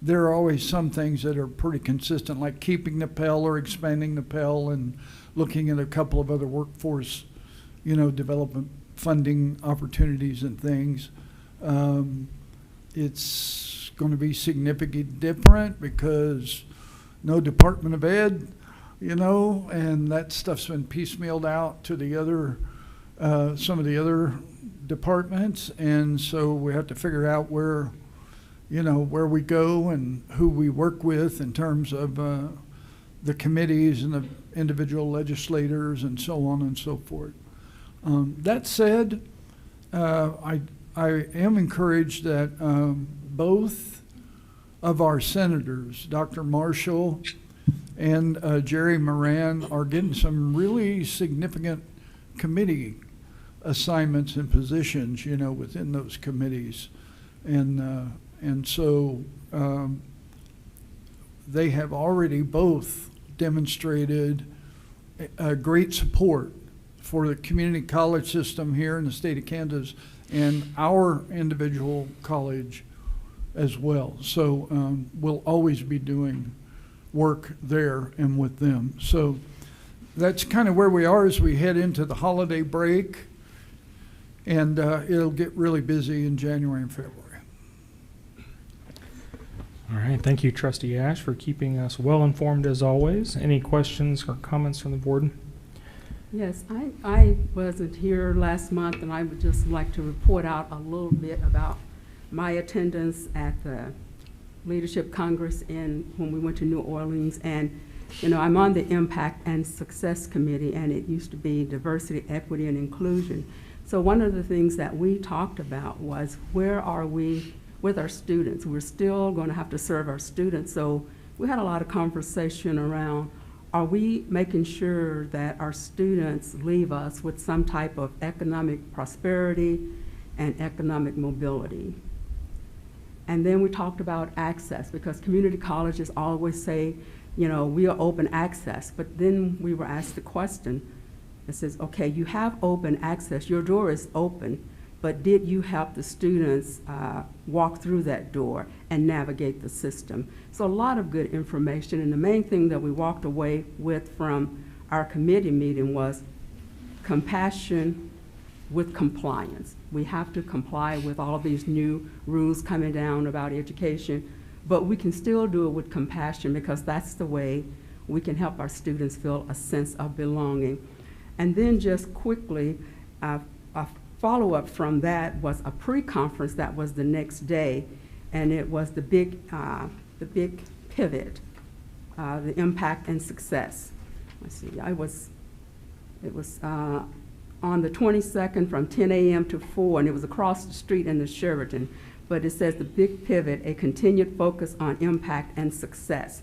there are always some things that are pretty consistent, like keeping the Pell or expanding the Pell, and looking at a couple of other workforce, development funding opportunities and things. It's going to be significantly different because no Department of Ed, and that stuff's been piecemealed out to the other, some of the other departments, and so we have to figure out where we go and who we work with in terms of the committees and the individual legislators and so on and so forth. That said, I am encouraged that both of our senators, Dr. Marshall and Jerry Moran, are getting some really significant committee assignments and positions, within those committees. And so they have already both demonstrated great support for the community college system here in the state of Kansas and our individual college as well. So we'll always be doing work there and with them. So that's kind of where we are as we head into the holiday break, and it'll get really busy in January and February.
All right, thank you, Trustee Ash, for keeping us well informed as always. Any questions or comments from the board?
Yes, I wasn't here last month, and I would just like to report out a little bit about my attendance at the Leadership Congress when we went to New Orleans. And I'm on the Impact and Success Committee, and it used to be Diversity, Equity, and Inclusion. So one of the things that we talked about was, where are we with our students? We're still going to have to serve our students. So we had a lot of conversation around, are we making sure that our students leave us with some type of economic prosperity and economic mobility? And then we talked about access, because community colleges always say, we are open access. But then we were asked the question, it says, okay, you have open access, your door is open, but did you help the students walk through that door and navigate the system? So a lot of good information, and the main thing that we walked away with from our committee meeting was compassion with compliance. We have to comply with all of these new rules coming down about education, but we can still do it with compassion, because that's the way we can help our students feel a sense of belonging. And then just quickly, a follow-up from that was a pre-conference that was the next day, and it was the big pivot, the impact and success. Let's see, it was on the 22nd from 10 a.m. to 4, and it was across the street in the Sheraton. But it says the big pivot, a continued focus on impact and success.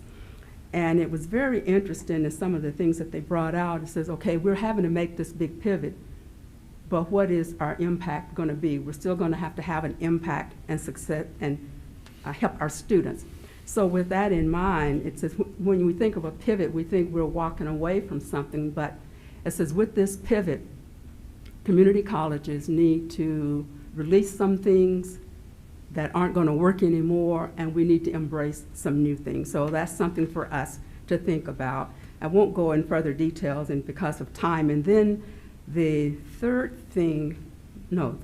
And it was very interesting in some of the things that they brought out. It says, okay, we're having to make this big pivot, but what is our impact going to be? We're still going to have an impact and success and help our students. So with that in mind, it says when we think of a pivot, we think we're walking away from something, but it says with this pivot, community colleges need to release some things that aren't going to work anymore, and we need to embrace some new things. So that's something for us to think about. I won't go in further details and because of time. And then the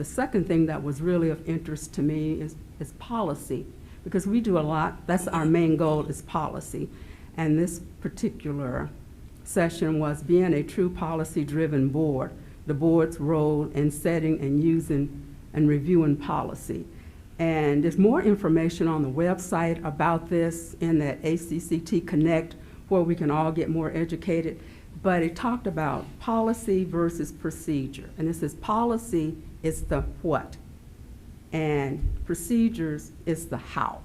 second thing that was really of interest to me is policy, because we do a lot. That's our main goal, is policy. And this particular session was being a true policy-driven board, the board's role in setting and using and reviewing policy. And there's more information on the website about this in that ACCT Connect, where we can all get more educated. But it talked about policy versus procedure. And it says policy is the what, and procedures is the how.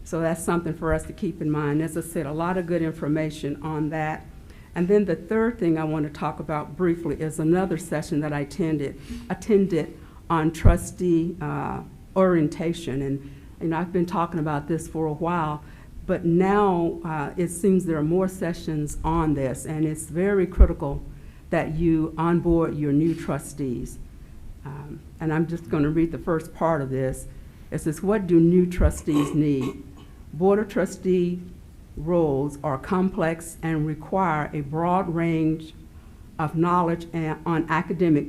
So that's something for us to keep in mind. As I said, a lot of good information on that. And then the third thing I want to talk about briefly is another session that I attended on trustee orientation. And I've been talking about this for a while, but now it seems there are more sessions on this, and it's very critical that you onboard your new trustees. And I'm just going to read the first part of this. It says, what do new trustees need? Board of Trustee roles are complex and require a broad range of knowledge on academic,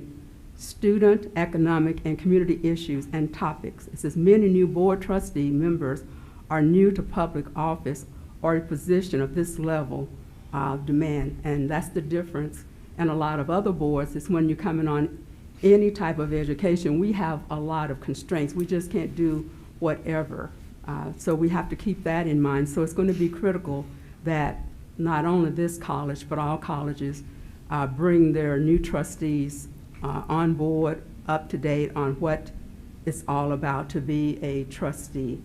student, economic, and community issues and topics. It says many new board trustee members are new to public office or a position of this level of demand, and that's the difference. And a lot of other boards is when you're coming on any type of education, we have a lot of constraints. We just can't do whatever. So we have to keep that in mind. So it's going to be critical that not only this college, but all colleges bring their new trustees on board, up to date on what it's all about to be a trustee.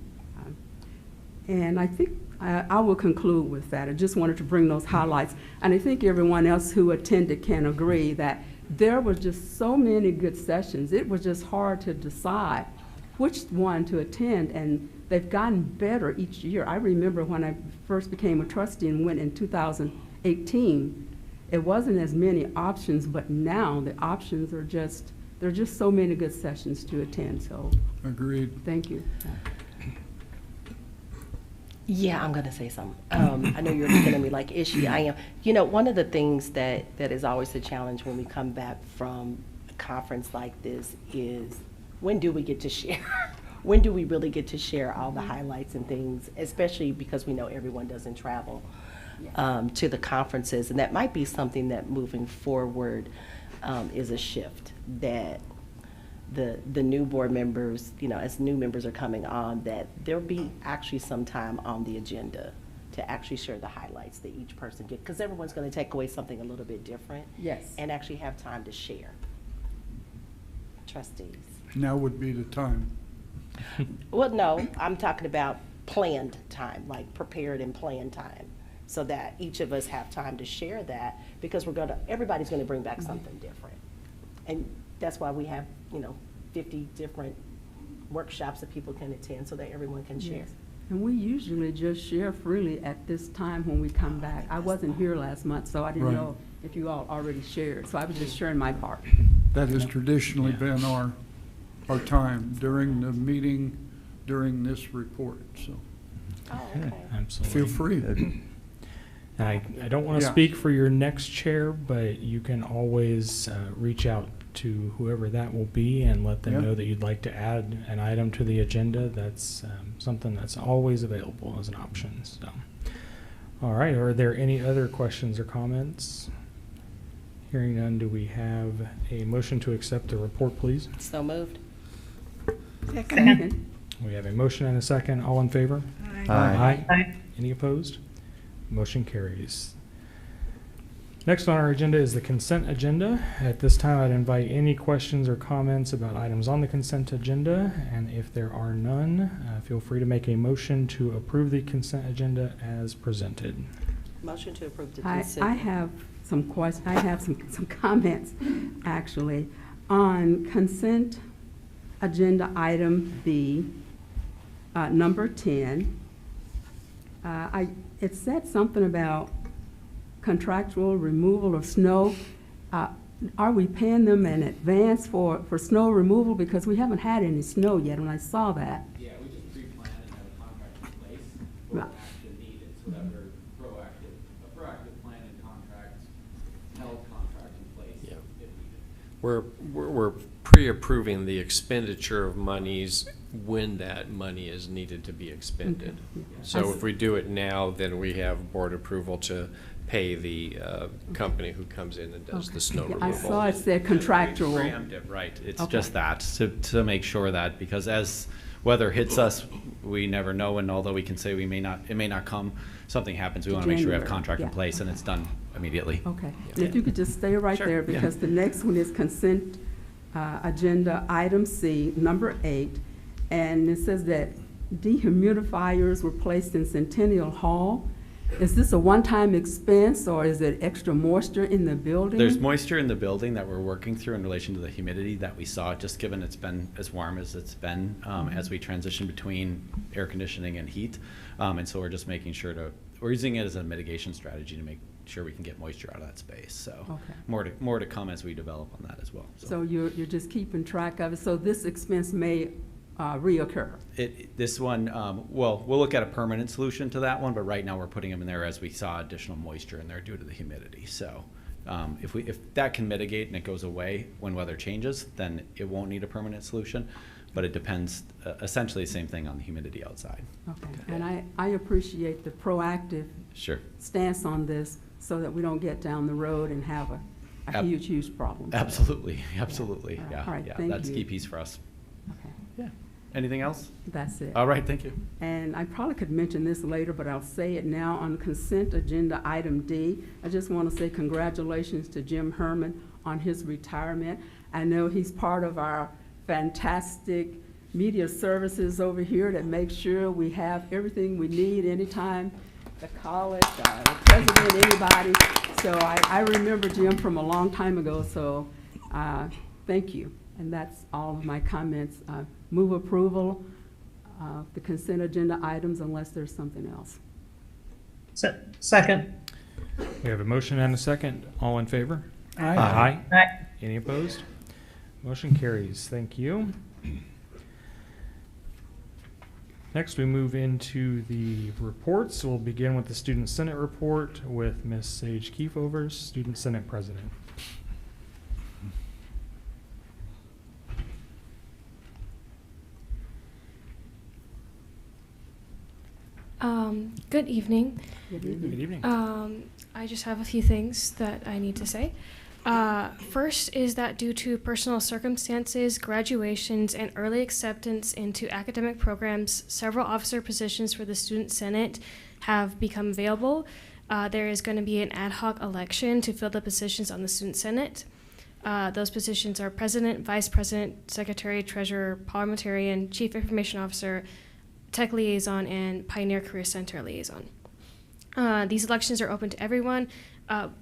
And I think I will conclude with that. I just wanted to bring those highlights. And I think everyone else who attended can agree that there were just so many good sessions. It was just hard to decide which one to attend, and they've gotten better each year. I remember when I first became a trustee and went in 2018, it wasn't as many options, but now the options are just, there are just so many good sessions to attend, so.
Agreed.
Thank you.
Yeah, I'm going to say something. I know you're looking at me like, is she? I am. You know, one of the things that is always a challenge when we come back from a conference like this is, when do we get to share? When do we really get to share all the highlights and things, especially because we know everyone doesn't travel to the conferences. And that might be something that moving forward is a shift, that the new board members, you know, as new members are coming on, that there'll be actually some time on the agenda to actually share the highlights that each person gets, because everyone's going to take away something a little bit different.
Yes.
And actually have time to share. Trustees.
Now would be the time.
Well, no, I'm talking about planned time, like prepared and planned time, so that each of us have time to share that, because everybody's gonna bring back something different. And that's why we have, 50 different workshops that people can attend so that everyone can share.
Yes. And we usually just share freely at this time when we come back. I wasn't here last month, so I didn't know if you all already shared, so I was just sharing my part.
That has traditionally been our time during the meeting, during this report, so.
Oh, okay.
Absolutely.
Feel free.
And I don't want to speak for your next chair, but you can always reach out to whoever that will be and let them know that you'd like to add an item to the agenda. That's something that's always available as an option. So, all right, are there any other questions or comments? Hearing none, do we have a motion to accept the report, please?
So moved.
Second.
We have a motion and a second. All in favor?
Aye.
Aye. Any opposed? Motion carries. Next on our agenda is the consent agenda. At this time, I'd invite any questions or comments about items on the consent agenda, and if there are none, feel free to make a motion to approve the consent agenda as presented.
Motion to approve the consent.
I have some questions. I have some comments, actually, on consent agenda item B, number 10. It said something about contractual removal of snow. Are we paying them in advance for snow removal? Because we haven't had any snow yet, and I saw that.
Yeah, we just pre-plan and have a contract in place for
Right.
action needed, so that we're proactive. A proactive plan and contract, held contract in place if needed.
We're pre-approving the expenditure of monies when that money is needed to be expended.
Okay.
So if we do it now, then we have board approval to pay the company who comes in and does the snow
I
removal.
saw it said contractual.
Preemptive, right. It's
Okay.
just that, to make sure that, because as weather hits us, we never know, and although we can say it may not come, something happens, we want to make sure we have
January,
contract in
yeah,
place and
okay.
it's done immediately.
Okay, and if you could just stay right
Sure,
there,
yeah.
because the next one is consent agenda item C, number 8, and it says that dehumidifiers were placed in Centennial Hall. Is this a one-time expense, or is it extra moisture in the building?
There's moisture in the building that we're working through in relation to the humidity that we saw, just given it's been as warm as it's been as we transition between air conditioning and heat. And so we're just making sure we're using it as a mitigation strategy to make sure we can get moisture out of that space. So
Okay.
more to come as we develop on that as well.
So you're just keeping track of it, so this expense may reoccur?
This one, well, we'll look at a permanent solution to that one, but right now we're putting them in there as we saw additional moisture in there due to the humidity. So if that can mitigate and it goes away when weather changes, then it won't need a permanent solution. But it depends, essentially the same thing on the humidity outside.
Okay, and I appreciate the proactive
Sure.
stance on this so that we don't get down the road and have a huge problem.
Absolutely, absolutely,
Yeah.
yeah.
All right,
Yeah,
thank
that's a
you.
key piece for us.
Okay.
Yeah. Anything else?
That's it.
All right, thank you.
And I probably could mention this later, but I'll say it now on consent agenda item D. I just want to say congratulations to Jim Herman on his retirement. I know he's part of our fantastic media services over here that make sure we have everything we need anytime the college, the president, anybody. So I remember Jim from a long time ago, so thank you. And that's all of my comments. Move approval of the consent agenda items unless there's something else.
Second.
We have a motion and a second. All in favor?
Aye.
Aye.
Aye.
Any opposed? Motion carries. Thank you. Next, we move into the reports. We'll begin with the Student Senate report with Ms. Sage Kiefover, Student Senate President.
Good evening.
Good evening.
Good evening.
I just have a few things that I need to say. First is that due to personal circumstances, graduations, and early acceptance into academic programs, several officer positions for the Student Senate have become available. There is going to be an ad hoc election to fill the positions on the Student Senate. Those positions are President, Vice President, Secretary, Treasurer, Parliamentarian, Chief Information Officer, Tech Liaison, and Pioneer Career Center Liaison. These elections are open to everyone.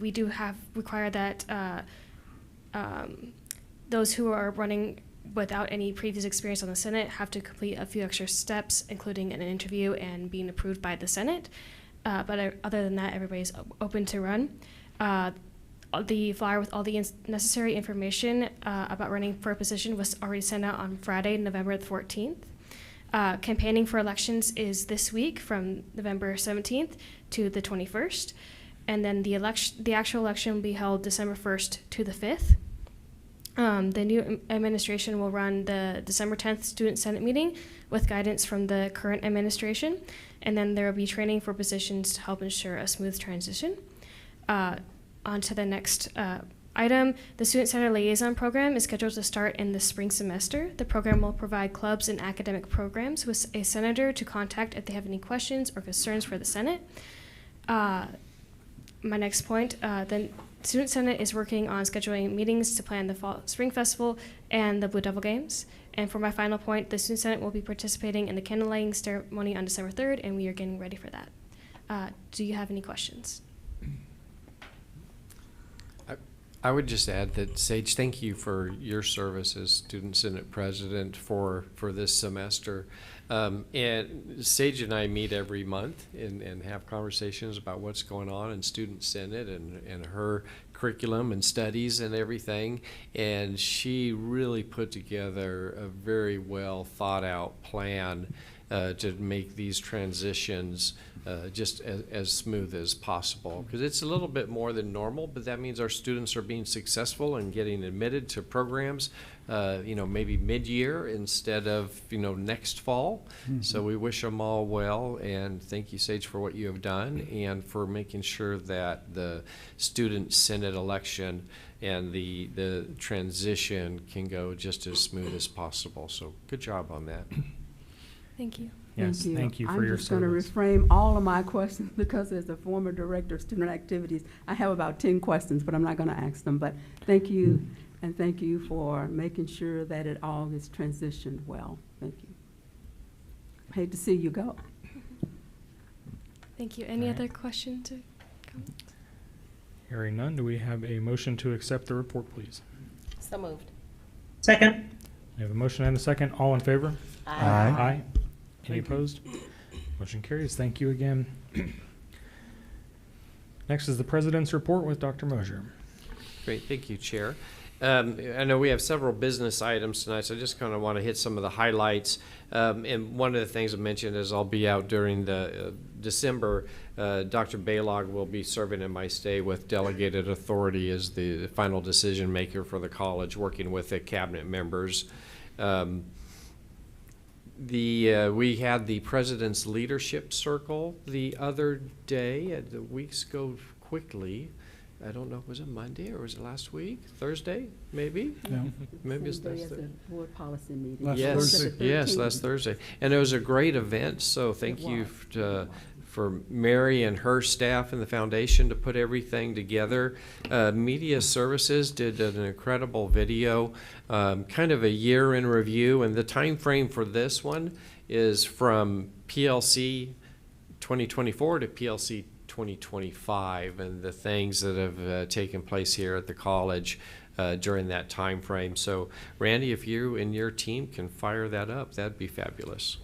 We do require that those who are running without any previous experience on the Senate have to complete a few extra steps, including an interview and being approved by the Senate. But other than that, everybody's open to run. The flyer with all the necessary information about running for a position was already sent out on Friday, November the 14th. Campaigning for elections is this week from November 17th to the 21st. And then the actual election will be held December 1st to the 5th. The new administration will run the December 10th Student Senate meeting with guidance from the current administration. And then there will be training for positions to help ensure a smooth transition. On to the next item. The Student Senate Liaison Program is scheduled to start in the spring semester. The program will provide clubs and academic programs with a senator to contact if they have any questions or concerns for the Senate. My next point, the Student Senate is working on scheduling meetings to plan the Spring Festival and the Blue Devil Games. And for my final point, the Student Senate will be participating in the candle lighting ceremony on December 3rd, and we are getting ready for that. Do you have any questions?
I would just add that, Sage, thank you for your service as Student Senate President for this semester. And Sage and I meet every month and have conversations about what's going on in Student Senate and her curriculum and studies and everything. And she really put together a very well thought out plan to make these transitions just as smooth as possible. Because it's a little bit more than normal, but that means our students are being successful and getting admitted to programs maybe mid-year instead of, next fall. So we wish them all well, and thank you, Sage, for what you have done and for making sure that the student senate election and the transition can go just as smooth as possible. So good job on that.
Thank you.
Yes, thank you for your
I'm just going to
service.
reframe all of my questions because as the former director of student activities, I have about 10 questions, but I'm not going to ask them. But thank you, and thank you for making sure that it all is transitioned well. Thank you. Hate to see you go.
Thank you. Any
All right.
other questions or comments?
Hearing none, do we have a motion to accept the report, please?
So moved.
Second.
We have a motion and a second. All in favor?
Aye.
Aye. Any opposed? Motion carries. Thank you again. Next is the president's report with Dr. Mosier.
Great, thank you, Chair. I know we have several business items tonight, so I just kind of want to hit some of the highlights. And one of the things I mentioned is I'll be out during the December. Dr. Baylog will be serving in my stay with delegated authority as the final decision maker for the college, working with the cabinet members. We had the President's Leadership Circle the other day. The weeks go quickly. I don't know, was it Monday or was it last week? Thursday, maybe?
Yeah.
Maybe it's
Same day
last
as
Thursday.
the board policy meeting.
Last
Yes,
Thursday.
yes, last Thursday. And it was a great event, so thank you for Mary and her staff and the foundation to put everything together. Media Services did an incredible video, kind of a year in review, and the time frame for this one is from PLC 2024 to PLC 2025, and the things that have taken place here at the college during that time frame. So Randy, if you and your team can fire that up, that'd be fabulous.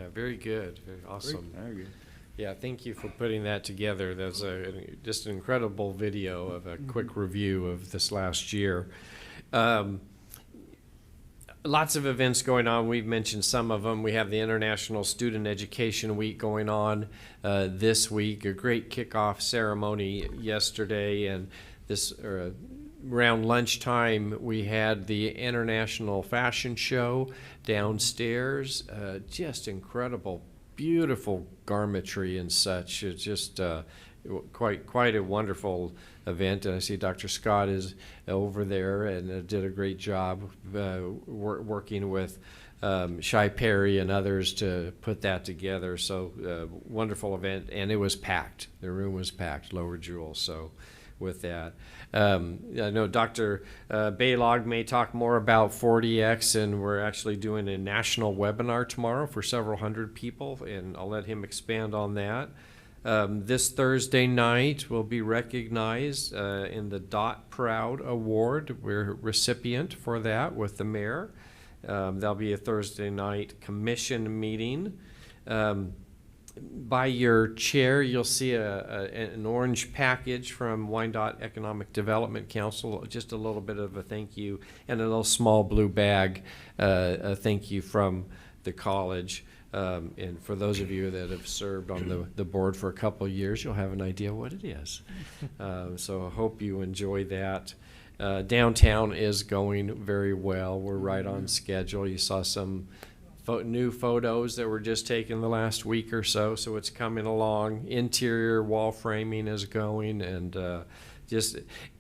Yeah, very good. Very awesome.
Very good.
Yeah, thank you for putting that together. That's just an incredible video of a quick review of this last year. Lots of events going on. We've mentioned some of them. We have the International Student Education Week going on this week. A great kickoff ceremony yesterday, and this around lunchtime we had the International Fashion Show downstairs. Just incredible, beautiful garmentry and such. It's just quite a wonderful event, and I see Dr. Scott is over there and did a great job working with Shai Perry and others to put that together. So wonderful event, and it was packed. The room was packed, Lower Jewel. So with that, I know Dr. Baylog may talk more about 40X, and we're actually doing a national webinar tomorrow for several hundred people, and I'll let him expand on that. This Thursday night we'll be recognized in the Dot Proud Award. We're a recipient for that with the mayor. There'll be a Thursday night commission meeting. By your chair, you'll see an orange package from Wyandotte Economic Development Council, just a little bit of a thank you, and a little small blue bag, a thank you from the college. And for those of you that have served on the board for a couple of years, you'll have an idea what it is. So I hope you enjoy that. Downtown is going very well. We're right on schedule. You saw some new photos that were just taken the last week or so, so it's coming along. Interior wall framing is going, and just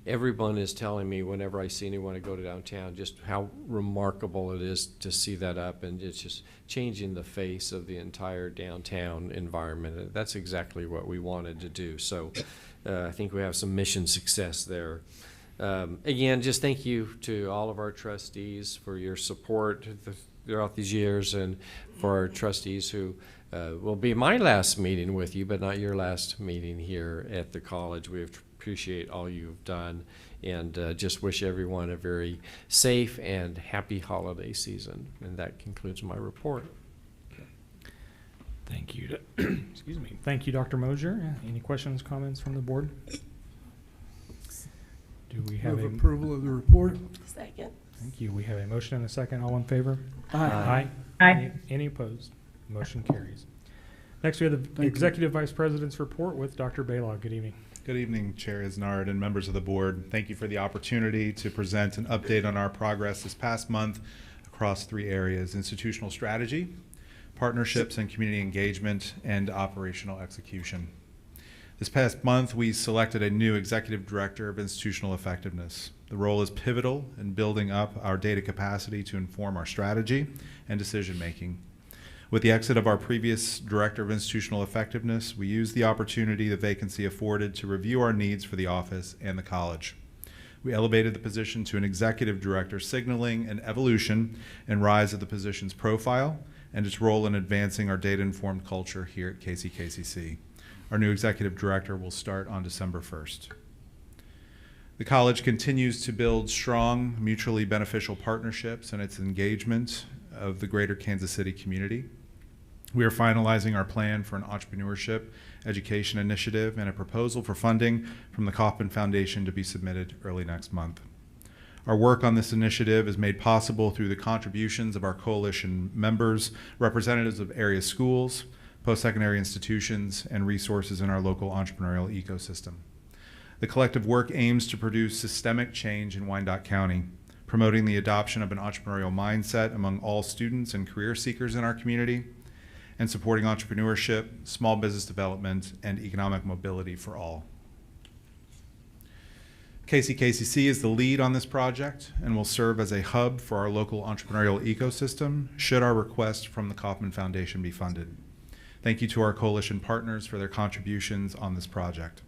everyone is telling me whenever I see anyone to go to downtown just how remarkable it is to see that up, and it's just changing the face of the entire downtown environment. That's exactly what we wanted to do. So I think we have some mission success there. Again, just thank you to all of our trustees for your support throughout these years, and for our trustees who will be my last meeting with you, but not your last meeting here at the college. We appreciate all you've done, and just wish everyone a very safe and happy holiday season. And that concludes my report.
Thank you. Excuse me. Thank you, Dr. Mosier. Any questions, comments from the board? Do we have
Move approval of the report?
Second.
Thank you. We have a motion and a second. All in favor?
Aye.
Aye. Any opposed? Motion carries. Next, we have the Executive Vice President's report with Dr. Baylog. Good evening.
Good evening, Chair Isnard and members of the board. Thank you for the opportunity to present an update on our progress this past month across 3 areas: institutional strategy, partnerships and community engagement, and operational execution. This past month, we selected a new Executive Director of Institutional Effectiveness. The role is pivotal in building up our data capacity to inform our strategy and decision making. With the exit of our previous Director of Institutional Effectiveness, we used the opportunity the vacancy afforded to review our needs for the office and the college. We elevated the position to an Executive Director, signaling an evolution and rise of the position's profile and its role in advancing our data-informed culture here at KCKCC. Our new Executive Director will start on December 1st. The college continues to build strong, mutually beneficial partnerships in its engagement of the greater Kansas City community. We are finalizing our plan for an entrepreneurship education initiative and a proposal for funding from the Kauffman Foundation to be submitted early next month. Our work on this initiative is made possible through the contributions of our coalition members, representatives of area schools, post-secondary institutions, and resources in our local entrepreneurial ecosystem. The collective work aims to produce systemic change in Wyandotte County, promoting the adoption of an entrepreneurial mindset among all students and career seekers in our community, and supporting entrepreneurship, small business development, and economic mobility for all. KCKCC is the lead on this project and will serve as a hub for our local entrepreneurial ecosystem should our request from the Kauffman Foundation be funded. Thank you to our coalition partners for their contributions on this project.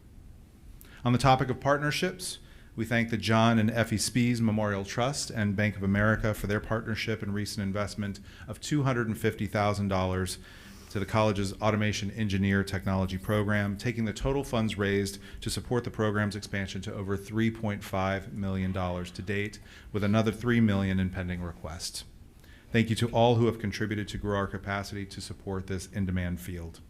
On the topic of partnerships, we thank the John and Effie Spees Memorial Trust and Bank of America for their partnership and recent investment of $250,000 to the college's Automation Engineer Technology Program, taking the total funds raised to support the program's expansion to over $3.5 million to date, with another $3 million in pending requests. Thank you to all who have contributed to grow our capacity to support this in-demand field.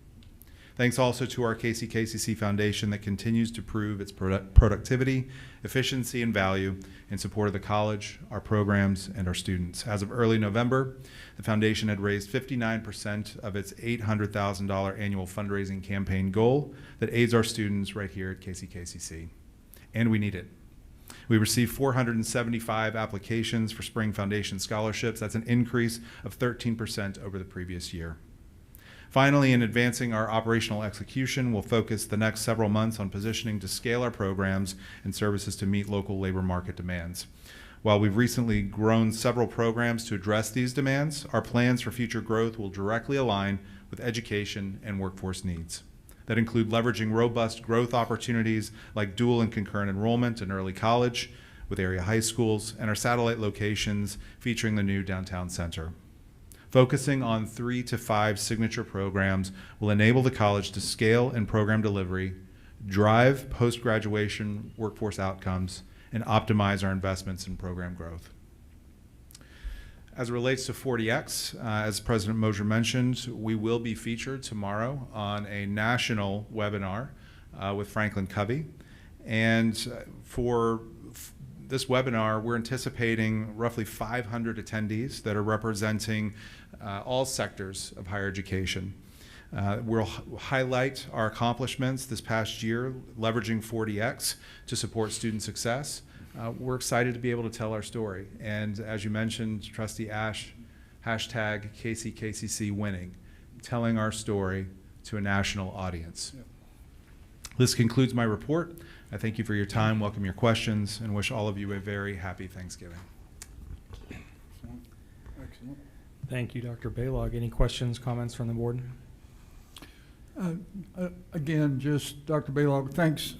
Thanks also to our KCKCC Foundation that continues to prove its productivity, efficiency, and value in support of the college, our programs, and our students. As of early November, the foundation had raised 59% of its $800,000 annual fundraising campaign goal that aids our students right here at KCKCC. And we need it. We received 475 applications for Spring Foundation scholarships. That's an increase of 13% over the previous year. Finally, in advancing our operational execution, we'll focus the next several months on positioning to scale our programs and services to meet local labor market demands. While we've recently grown several programs to address these demands, our plans for future growth will directly align with education and workforce needs. That include leveraging robust growth opportunities like dual and concurrent enrollment in early college with area high schools and our satellite locations featuring the new downtown center. Focusing on 3 to 5 signature programs will enable the college to scale in program delivery, drive post-graduation workforce outcomes, and optimize our investments in program growth. As it relates to 40X, as President Mosier mentioned, we will be featured tomorrow on a national webinar with Franklin Covey. And for this webinar, we're anticipating roughly 500 attendees that are representing all sectors of higher education. We'll highlight our accomplishments this past year, leveraging 40X to support student success. We're excited to be able to tell our story. And as you mentioned, Trustee Ash, hashtag KCKCC winning, telling our story to a national audience. Yep. This concludes my report. I thank you for your time, welcome your questions, and wish all of you a very happy Thanksgiving.
Excellent. Thank you, Dr. Balog. Any questions, comments from the board?
Again, just Dr. Balog, thanks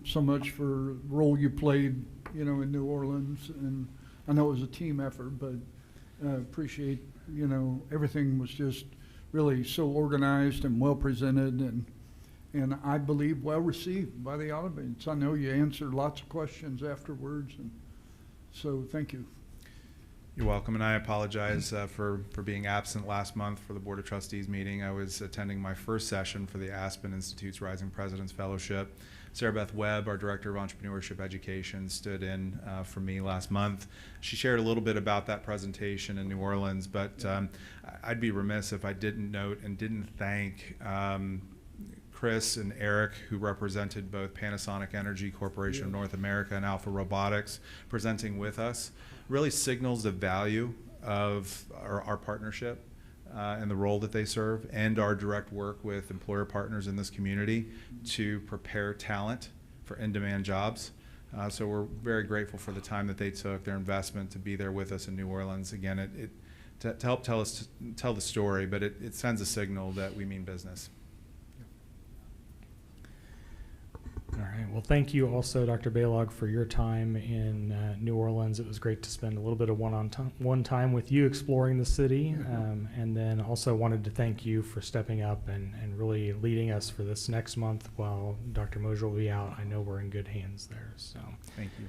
so much for the role you played, in New Orleans. And I know it was a team effort, but appreciate, everything was just really so organized and well presented, and I believe well received by the audience. I know you answered lots of questions afterwards, and so thank you.
You're welcome, and I apologize for being absent last month for the Board of Trustees meeting. I was attending my first session for the Aspen Institute's Rising Presidents Fellowship. Sarah Beth Webb, our Director of Entrepreneurship Education, stood in for me last month. She shared a little bit about that presentation in New Orleans, but I'd be remiss if I didn't note and didn't thank Chris and Eric, who represented both Panasonic Energy Corporation of North America and Alpha Robotics, presenting with us. Really signals the value of our partnership and the role that they serve, and our direct work with employer partners in this community to prepare talent for in-demand jobs. So we're very grateful for the time that they took, their investment to be there with us in New Orleans. Again, to help tell the story, but it sends a signal that we mean business.
All right. Well, thank you also, Dr. Balog, for your time in New Orleans. It was great to spend a little bit of one time with you exploring the city. And then also wanted to thank you for stepping up and really leading us for this next month while Dr. Mosier will be out. I know we're in good hands there. So
thank you.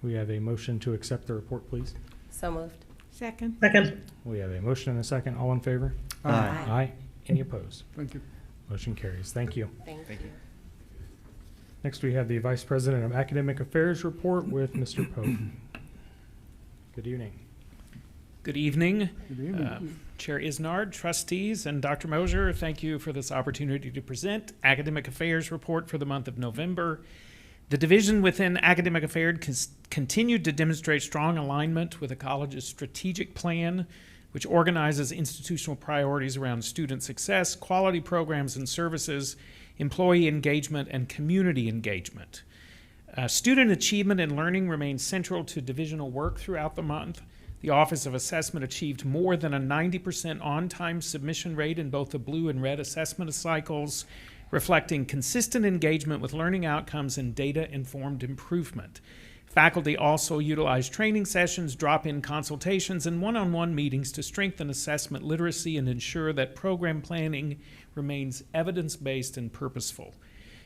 We have a motion to accept the report, please.
So moved.
Second.
Second.
We have a motion and a second. All in favor?
Aye.
Aye. Any opposed?
Thank you.
Motion carries. Thank you.
Thank you.
Next, we have the Vice President of Academic Affairs report with Mr. Pope. Good evening.
Good evening.
Good evening.
Chair Isnard, trustees, and Dr. Mosier, thank you for this opportunity to present Academic Affairs report for the month of November. The division within Academic Affairs continued to demonstrate strong alignment with the college's strategic plan, which organizes institutional priorities around student success, quality programs and services, employee engagement, and community engagement. Student achievement and learning remains central to divisional work throughout the month. The Office of Assessment achieved more than a 90% on-time submission rate in both the blue and red assessment cycles, reflecting consistent engagement with learning outcomes and data-informed improvement. Faculty also utilized training sessions, drop-in consultations, and one-on-one meetings to strengthen assessment literacy and ensure that program planning remains evidence-based and purposeful.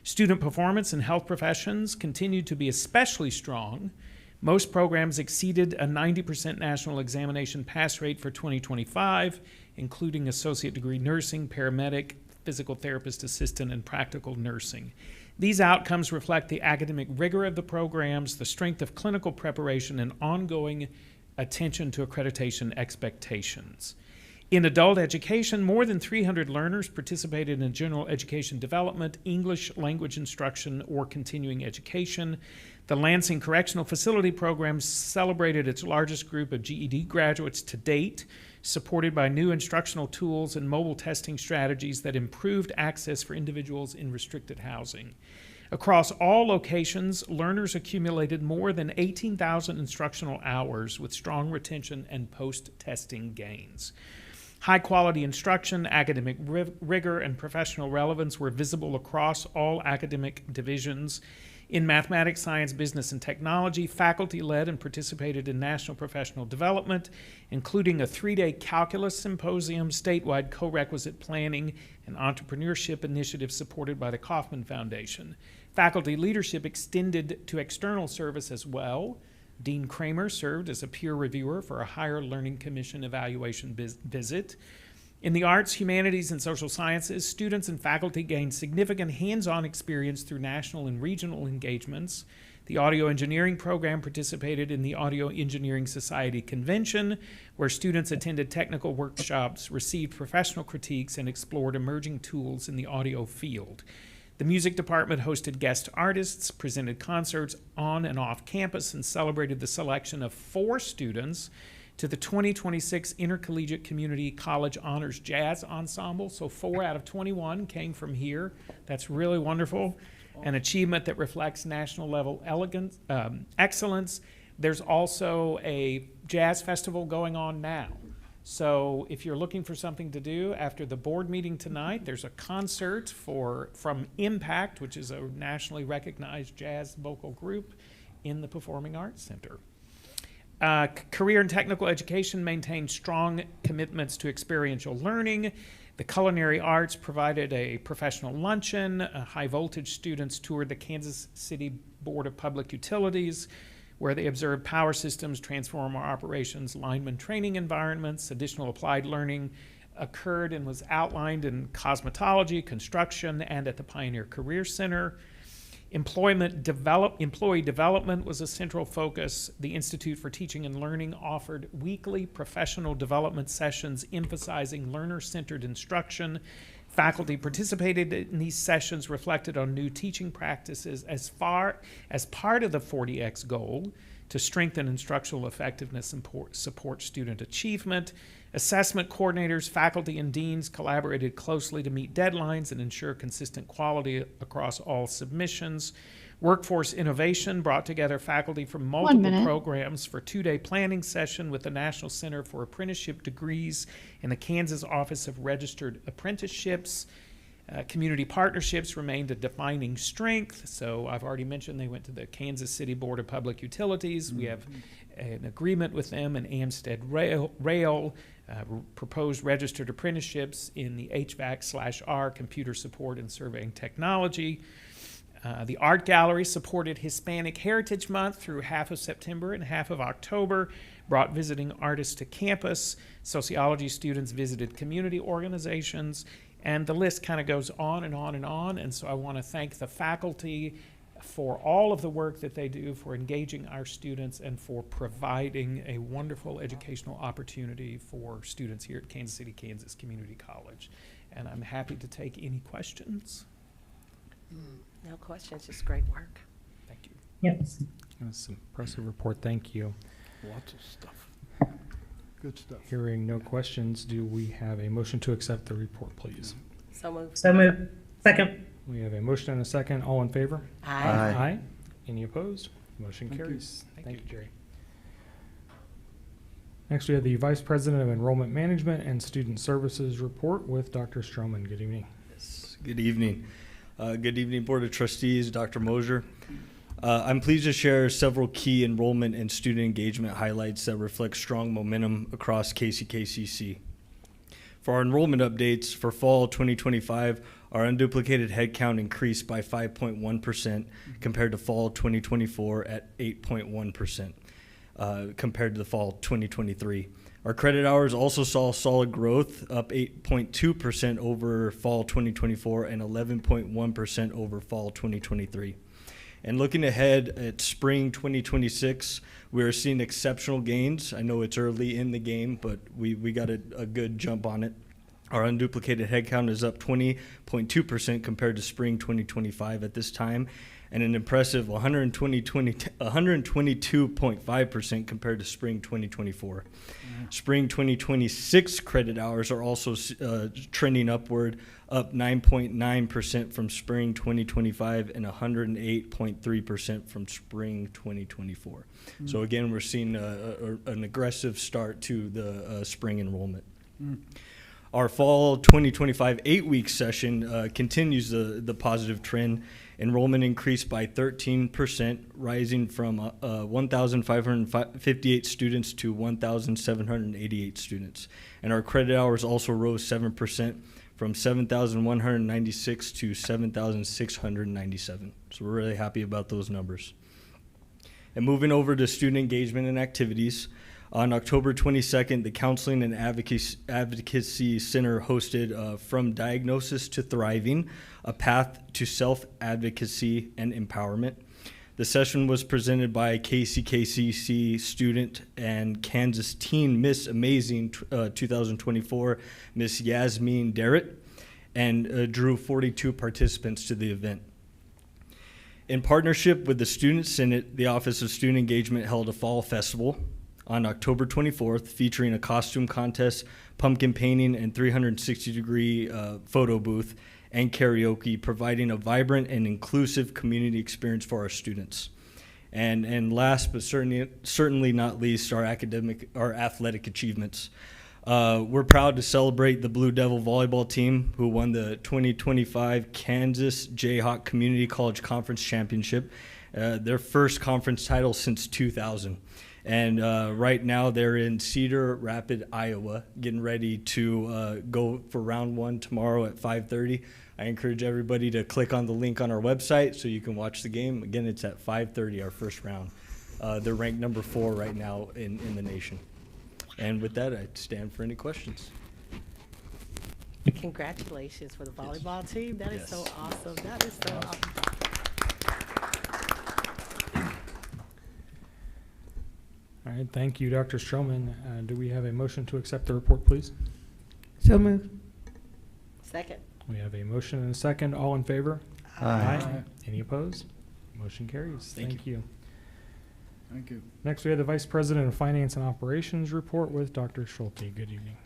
Student performance in health professions continued to be especially strong, Most programs exceeded a 90% national examination pass rate for 2025, including associate degree nursing, paramedic, physical therapist assistant, and practical nursing. These outcomes reflect the academic rigor of the programs, the strength of clinical preparation, and ongoing attention to accreditation expectations. In adult education, more than 300 learners participated in general education development, English language instruction, or continuing education. The Lansing Correctional Facility Program celebrated its largest group of GED graduates to date, supported by new instructional tools and mobile testing strategies that improved access for individuals in restricted housing. Across all locations, learners accumulated more than 18,000 instructional hours with strong retention and post-testing gains. High-quality instruction, academic rigor, and professional relevance were visible across all academic divisions. In mathematics, science, business, and technology, faculty led and participated in national professional development, including a 3-day calculus symposium, statewide co-requisite planning, and entrepreneurship initiative supported by the Kauffman Foundation. Faculty leadership extended to external service as well. Dean Kramer served as a peer reviewer for a Higher Learning Commission evaluation visit. In the arts, humanities, and social sciences, students and faculty gained significant hands-on experience through national and regional engagements. The audio engineering program participated in the Audio Engineering Society Convention, where students attended technical workshops, received professional critiques, and explored emerging tools in the audio field. The music department hosted guest artists, presented concerts on and off campus, and celebrated the selection of 4 students to the 2026 Intercollegiate Community College Honors Jazz Ensemble. So 4 out of 21 came from here. That's really wonderful. An achievement that reflects national level excellence. There's also a jazz festival going on now. So if you're looking for something to do after the board meeting tonight, there's a concert from Impact, which is a nationally recognized jazz vocal group, in the Performing Arts Center. Career and technical education maintained strong commitments to experiential learning. The culinary arts provided a professional luncheon. High voltage students toured the Kansas City Board of Public Utilities, where they observed power systems, transformer operations, lineman training environments. Additional applied learning occurred and was outlined in cosmetology, construction, and at the Pioneer Career Center. Employee development was a central focus. The Institute for Teaching and Learning offered weekly professional development sessions emphasizing learner-centered instruction. Faculty participated in these sessions, reflected on new teaching practices as part of the 40X goal to strengthen instructional effectiveness and support student achievement. Assessment coordinators, faculty, and deans collaborated closely to meet deadlines and ensure consistent quality across all submissions. Workforce innovation brought together faculty from multiple programs for a 2-day planning session with the National Center for Apprenticeship Degrees and the Kansas Office of Registered Apprenticeships. Community partnerships remained a defining strength. So I've already mentioned they went to the Kansas City Board of Public Utilities. We have an agreement with them, and Amstead Rail proposed registered apprenticeships in the HVAC/R, computer support and surveying technology. The Art Gallery supported Hispanic Heritage Month through half of September and half of October, brought visiting artists to campus. Sociology students visited community organizations, and the list kind of goes on and on and on. And so I want to thank the faculty for all of the work that they do for engaging our students and for providing a wonderful educational opportunity for students here at Kansas City, Kansas Community College. And I'm happy to take any questions.
No questions, just great work.
Thank you.
Yes.
That's an impressive report. Thank you.
Lots of stuff. Good stuff.
Hearing no questions, do we have a motion to accept the report, please?
So moved.
So moved. Second.
We have a motion and a second. All in favor?
Aye.
Aye. Any opposed? Motion
Thank you.
carries. Thank you, Jerry. Next, we have the Vice President of Enrollment Management and Student Services report with Dr. Stroman. Good evening.
Yes, good evening. Good evening, Board of Trustees, Dr. Mosier. I'm pleased to share several key enrollment and student engagement highlights that reflect strong momentum across KCKCC. For our enrollment updates for fall 2025, our unduplicated headcount increased by 5.1% compared to fall 2024 at 8.1% compared to the fall 2023. Our credit hours also saw solid growth, up 8.2% over fall 2024 and 11.1% over fall 2023. And looking ahead at spring 2026, we are seeing exceptional gains. I know it's early in the game, but we got a good jump on it. Our unduplicated headcount is up 20.2% compared to spring 2025 at this time, and an impressive 122.5% compared to spring 2024. Spring 2026 credit hours are also trending upward, up 9.9% from spring 2025 and 108.3% from spring 2024. So again, we're seeing an aggressive start to the spring enrollment. Our fall 2025 8-week session continues the positive trend. Enrollment increased by 13%, rising from 1,558 students to 1,788 students. And our credit hours also rose 7%, from 7,196 to 7,697. So we're really happy about those numbers. And moving over to student engagement and activities, on October 22nd, the Counseling and Advocacy Center hosted From Diagnosis to Thriving, a Path to Self-Advocacy and Empowerment. The session was presented by KCKCC student and Kansas teen Miss Amazing 2024, Miss Yasmin Derritt, and drew 42 participants to the event. In partnership with the Student Senate, the Office of Student Engagement held a fall festival on October 24th, featuring a costume contest, pumpkin painting, and 360-degree photo booth and karaoke, providing a vibrant and inclusive community experience for our students. And last but certainly not least, our athletic achievements. We're proud to celebrate the Blue Devil volleyball team, who won the 2025 Kansas Jayhawk Community College Conference Championship, their first conference title since 2000. And right now they're in Cedar Rapids, Iowa, getting ready to go for round one tomorrow at 5:30. I encourage everybody to click on the link on our website so you can watch the game. Again, it's at 5:30, our first round. They're ranked number 4 right now in the nation. And with that, I stand for any questions.
Congratulations for the volleyball team. That is so awesome. That is so awesome.
All right, thank you, Dr. Stroman. Do we have a motion to accept the report, please?
So moved.
Second.
We have a motion and a second. All in favor?
Aye.
Any opposed? Motion carries. Thank you.
Thank you.
Next, we have the Vice President of Finance and Operations report with Dr. Schulte. Good evening.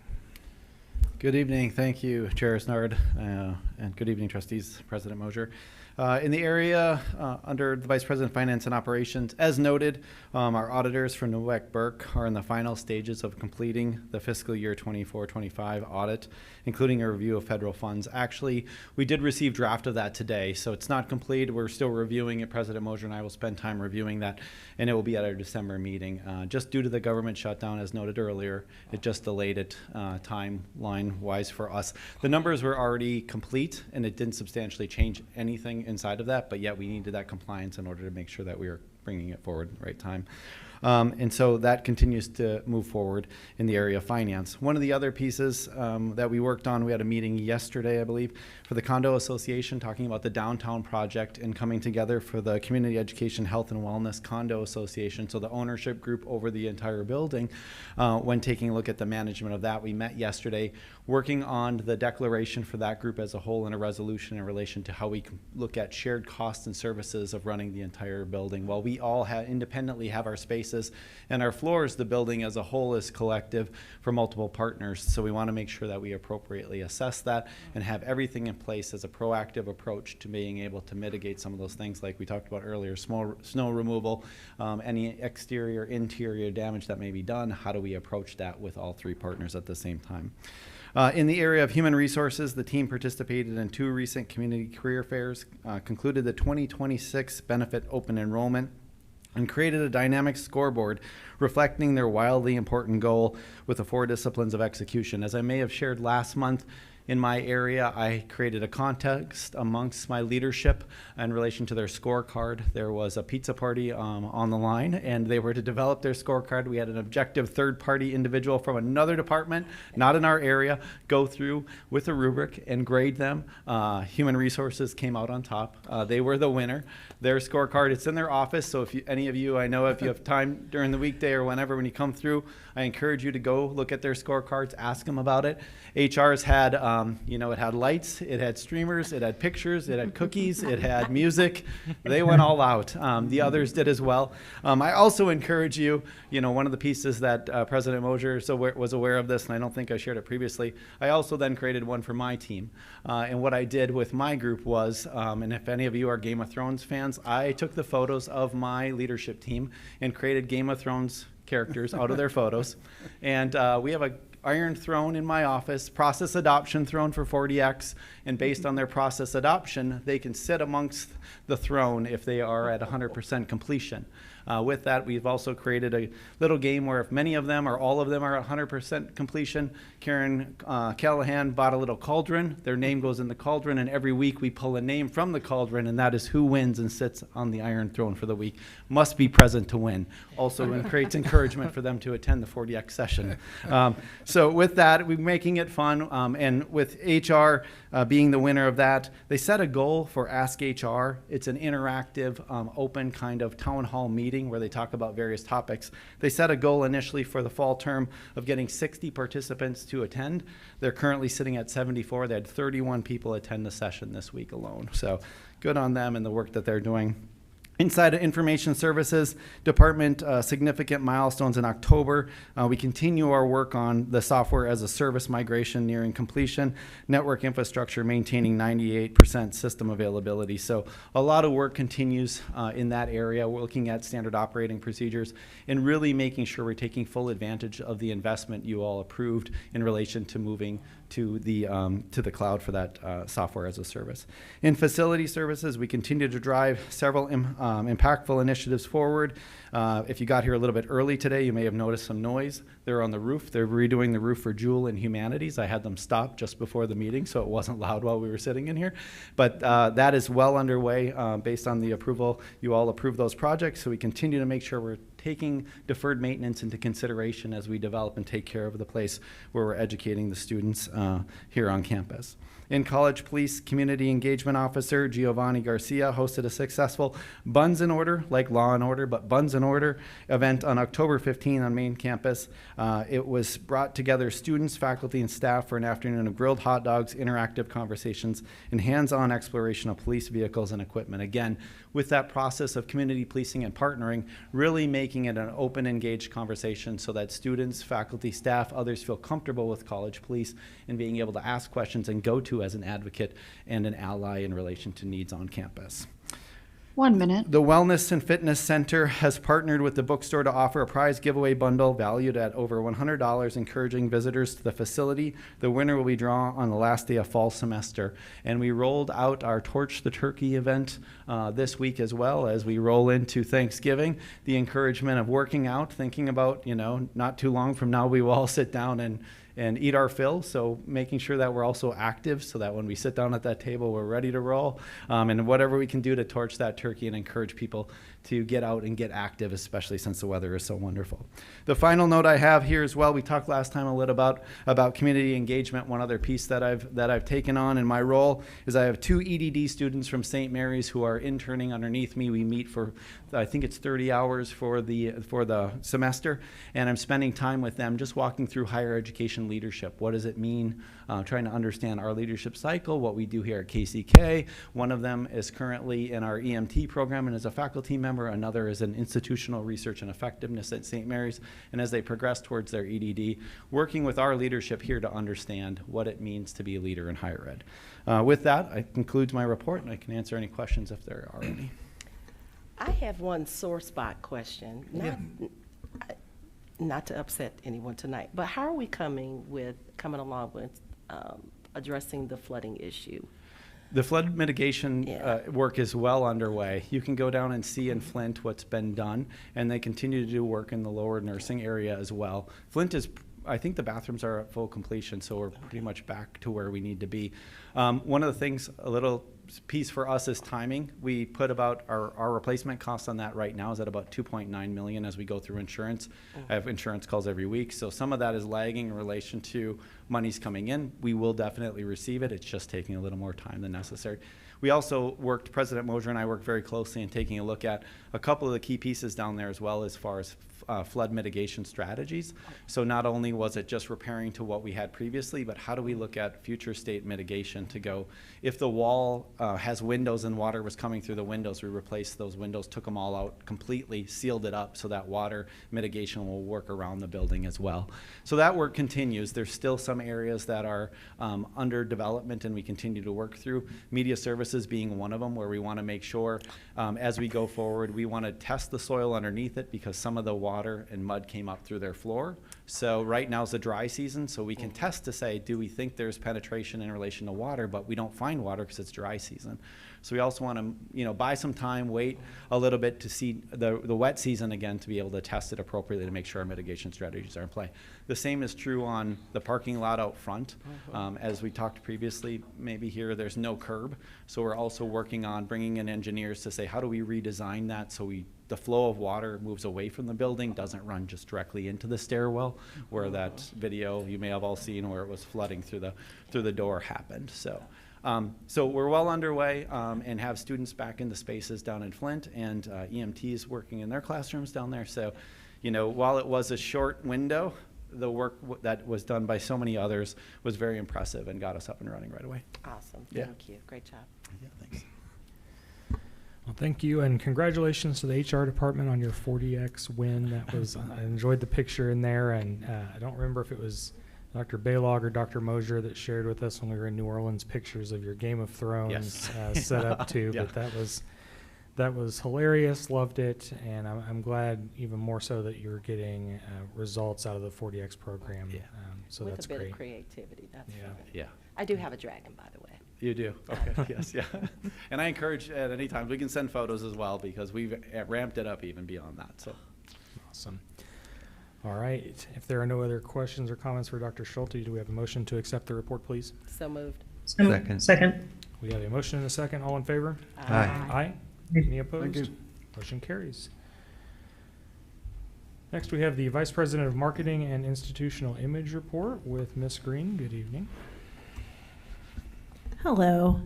Good evening. Thank you, Chair Isnard, and good evening, Trustees, President Mosier. In the area under the Vice President of Finance and Operations, as noted, our auditors from Nowak Burke are in the final stages of completing the fiscal year 24-25 audit, including a review of federal funds. Actually, we did receive draft of that today, so it's not complete. We're still reviewing it. President Mosier and I will spend time reviewing that, and it will be at our December meeting. Just due to the government shutdown, as noted earlier, it just delayed it timeline-wise for us. The numbers were already complete, and it didn't substantially change anything inside of that, but yet we needed that compliance in order to make sure that we were bringing it forward at the right time. And so that continues to move forward in the area of finance. One of the other pieces that we worked on, we had a meeting yesterday, I believe, for the Condo Association, talking about the downtown project and coming together for the Community Education, Health, and Wellness Condo Association, so the ownership group over the entire building. When taking a look at the management of that, we met yesterday working on the declaration for that group as a whole and a resolution in relation to how we can look at shared costs and services of running the entire building. While we all independently have our spaces and our floors, the building as a whole is collective for multiple partners. So we want to make sure that we appropriately assess that and have everything in place as a proactive approach to being able to mitigate some of those things like we talked about earlier, snow removal, any exterior, interior damage that may be done. How do we approach that with all 3 partners at the same time? In the area of human resources, the team participated in 2 recent community career fairs, concluded the 2026 benefit open enrollment, and created a dynamic scoreboard reflecting their wildly important goal with the 4 disciplines of execution. As I may have shared last month, in my area, I created a contest amongst my leadership in relation to their scorecard. There was a pizza party on the line, and they were to develop their scorecard. We had an objective third-party individual from another department, not in our area, go through with a rubric and grade them. Human Resources came out on top. They were the winner. Their scorecard, it's in their office, so if any of you, I know if you have time during the weekday or whenever when you come through, I encourage you to go look at their scorecards, ask them about it. HR's had, it had lights, it had streamers, it had pictures, it had cookies, it had music. They went all out. The others did as well. I also encourage you, one of the pieces that President Mosier was aware of this, and I don't think I shared it previously, I also then created one for my team. And what I did with my group was, and if any of you are Game of Thrones fans, I took the photos of my leadership team and created Game of Thrones characters out of their photos. And we have a Iron Throne in my office, process adoption throne for 40X, and based on their process adoption, they can sit amongst the throne if they are at 100% completion. With that, we've also created a little game where if many of them or all of them are 100% completion, Karen Callahan bought a little cauldron. Their name goes in the cauldron, and every week we pull a name from the cauldron, and that is who wins and sits on the Iron Throne for the week. Must be present to win. Also creates encouragement for them to attend the 40X session. So with that, we're making it fun, and with HR being the winner of that, they set a goal for Ask HR. It's an interactive, open kind of town hall meeting where they talk about various topics. They set a goal initially for the fall term of getting 60 participants to attend. They're currently sitting at 74. They had 31 people attend the session this week alone. So good on them and the work that they're doing. Inside of Information Services Department, significant milestones in October. We continue our work on the software as a service migration nearing completion, network infrastructure maintaining 98% system availability. So a lot of work continues in that area. We're looking at standard operating procedures and really making sure we're taking full advantage of the investment you all approved in relation to moving to the cloud for that software as a service. In facility services, we continue to drive several impactful initiatives forward. If you got here a little bit early today, you may have noticed some noise. They're on the roof. They're redoing the roof for Jewel and Humanities. I had them stop just before the meeting, so it wasn't loud while we were sitting in here. But that is well underway based on the approval. You all approved those projects, so we continue to make sure we're taking deferred maintenance into consideration as we develop and take care of the place where we're educating the students here on campus. In College Police Community Engagement Officer Giovanni Garcia hosted a successful Buns in Order, like Law and Order, but Buns in Order event on October 15 on main campus. It was brought together students, faculty, and staff for an afternoon of grilled hot dogs, interactive conversations, and hands-on exploration of police vehicles and equipment. Again, with that process of community policing and partnering, really making it an open, engaged conversation so that students, faculty, staff, others feel comfortable with College Police and being able to ask questions and go to as an advocate and an ally in relation to needs on campus.
1 minute.
The Wellness and Fitness Center has partnered with the bookstore to offer a prize giveaway bundle valued at over $100, encouraging visitors to the facility. The winner will be drawn on the last day of fall semester. And we rolled out our Torch the Turkey event this week as well as we roll into Thanksgiving. The encouragement of working out, thinking about, not too long from now we will all sit down and eat our fill, so making sure that we're also active so that when we sit down at that table, we're ready to roll, and whatever we can do to torch that turkey and encourage people to get out and get active, especially since the weather is so wonderful. The final note I have here as well, we talked last time a little about community engagement. One other piece that I've taken on in my role is I have 2 EDD students from St. Mary's who are interning underneath me. We meet for, I think it's 30 hours for the semester, and I'm spending time with them just walking through higher education leadership. What does it mean? Trying to understand our leadership cycle, what we do here at KCK. One of them is currently in our EMT program and is a faculty member. Another is in institutional research and effectiveness at St. Mary's. And as they progress towards their EDD, working with our leadership here to understand what it means to be a leader in higher ed. With that, I conclude my report, and I can answer any questions if there are any.
I have one sore spot question. Not to upset anyone tonight, but how are we coming along with addressing the flooding issue?
The flood mitigation work is well underway. You can go down and see in Flint what's been done, and they continue to do work in the lower nursing area as well. Flint is, I think the bathrooms are at full completion, so we're pretty much back to where we need to be. One of the things, a little piece for us is timing. We put about our replacement cost on that right now is at about 2.9 million as we go through insurance. I have insurance calls every week, so some of that is lagging in relation to monies coming in. We will definitely receive it. It's just taking a little more time than necessary. We also worked, President Mosier and I worked very closely in taking a look at a couple of the key pieces down there as well as far as flood mitigation strategies. So not only was it just repairing to what we had previously, but how do we look at future state mitigation to go, if the wall has windows and water was coming through the windows, we replaced those windows, took them all out completely, sealed it up so that water mitigation will work around the building as well. So that work continues. There's still some areas that are under development and we continue to work through. Media services being one of them, where we want to make sure as we go forward, we want to test the soil underneath it because some of the water and mud came up through their floor. So right now is the dry season, so we can test to say, do we think there's penetration in relation to water, but we don't find water because it's dry season. So we also want to, buy some time, wait a little bit to see the wet season again to be able to test it appropriately to make sure our mitigation strategies are in play. The same is true on the parking lot out front. As we talked previously, maybe here there's no curb. So we're also working on bringing in engineers to say, how do we redesign that so the flow of water moves away from the building, doesn't run just directly into the stairwell, where that video you may have all seen where it was flooding through the door happened. So we're well underway and have students back in the spaces down in Flint and EMTs working in their classrooms down there. So, while it was a short window, the work that was done by so many others was very impressive and got us up and running right away.
Awesome.
Yeah.
Thank you. Great job.
Yeah, thanks.
Well, thank you, and congratulations to the HR department on your 40X win. That was, I enjoyed the picture in there, and I don't remember if it was Dr. Baylog or Dr. Mosier that shared with us when we were in New Orleans pictures of your Game of Thrones set up too, but that was hilarious, loved it, and I'm glad even more so that you're getting results out of the 40X program. So
With
that's
a bit
great.
of creativity, that's right.
Yeah.
I do have a dragon, by the way.
You do? Okay, yes, yeah. And I encourage at any time, we can send photos as well because we've ramped it up even beyond that, so.
Awesome. All right. If there are no other questions or comments for Dr. Schulte, do we have a motion to accept the report, please?
So moved.
Second.
We have a motion and a second. All in favor?
Aye.
Aye. Any opposed?
Thank you.
Motion carries. Next, we have the Vice President of Marketing and Institutional Image report with Ms. Green. Good evening.
Hello.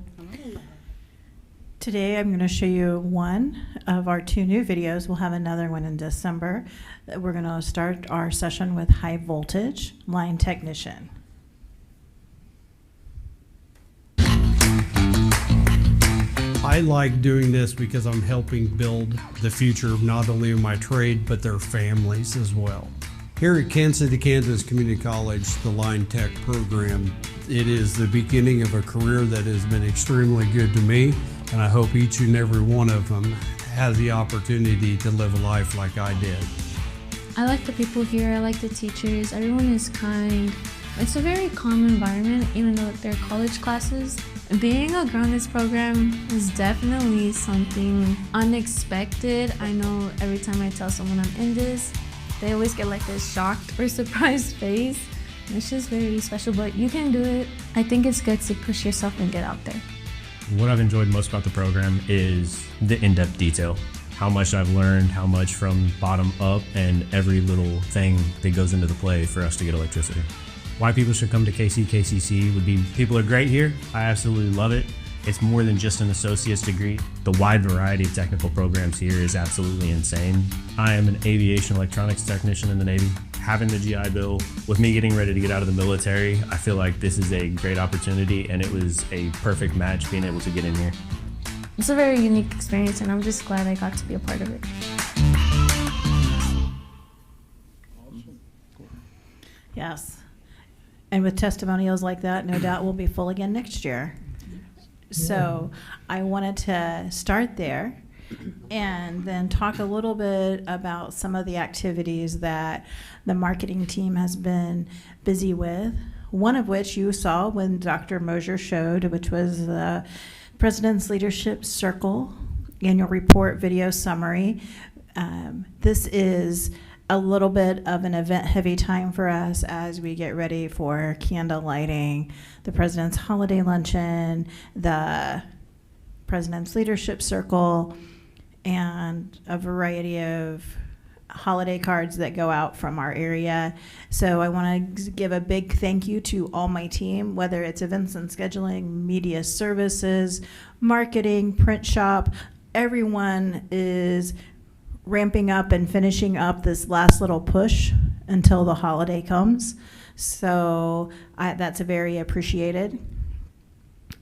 Today I'm going to show you one of our two new videos. We'll have another one in December. We're going to start our session with high voltage line technician.
I like doing this because I'm helping build the future of not only my trade, but their families as well. Here at Kansas City, Kansas Community College, the Line Tech program, it is the beginning of a career that has been extremely good to me, and I hope each and every one of them has the opportunity to live a life like I did.
I like the people here, I like the teachers, everyone is kind. It's a very calm environment, even though they're college classes. Being a girl in this program is definitely something unexpected. I know every time I tell someone I'm in this, they always get like this shocked or surprised face. It's just very special, but you can do it. I think it's good to push yourself and get out there.
What I've enjoyed most about the program is the in-depth detail. How much I've learned, how much from bottom up, and every little thing that goes into the play for us to get electricity. Why people should come to KCKCC would be, people are great here. I absolutely love it. It's more than just an associate's degree. The wide variety of technical programs here is absolutely insane. I am an aviation electronics technician in the Navy. Having the GI Bill, with me getting ready to get out of the military, I feel like this is a great opportunity, and it was a perfect match being able to get in here.
It's a very unique experience, and I'm just glad I got to be a part of it.
Yes. And with testimonials like that, no doubt we'll be full again next year. So I wanted to start there and then talk a little bit about some of the activities that the marketing team has been busy with. one of which you saw when Dr. Mosier showed, which was the President's Leadership Circle Annual Report Video Summary. This is a little bit of an event-heavy time for us as we get ready for candle lighting, the President's Holiday Luncheon, the President's Leadership Circle, and a variety of holiday cards that go out from our area. So I want to give a big thank you to all my team, whether it's events and scheduling, media services, marketing, print shop. Everyone is ramping up and finishing up this last little push until the holiday comes. So that's very appreciated.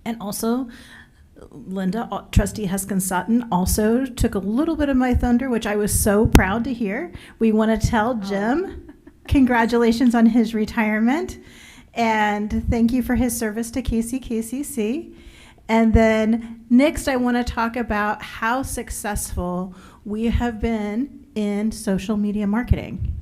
And also, Linda, Trustee Heskin-Sutton, also took a little bit of my thunder, which I was so proud to hear. We want to tell Jim congratulations on his retirement, and thank you for his service to KCKCC. And then next, I want to talk about how successful we have been in social media marketing.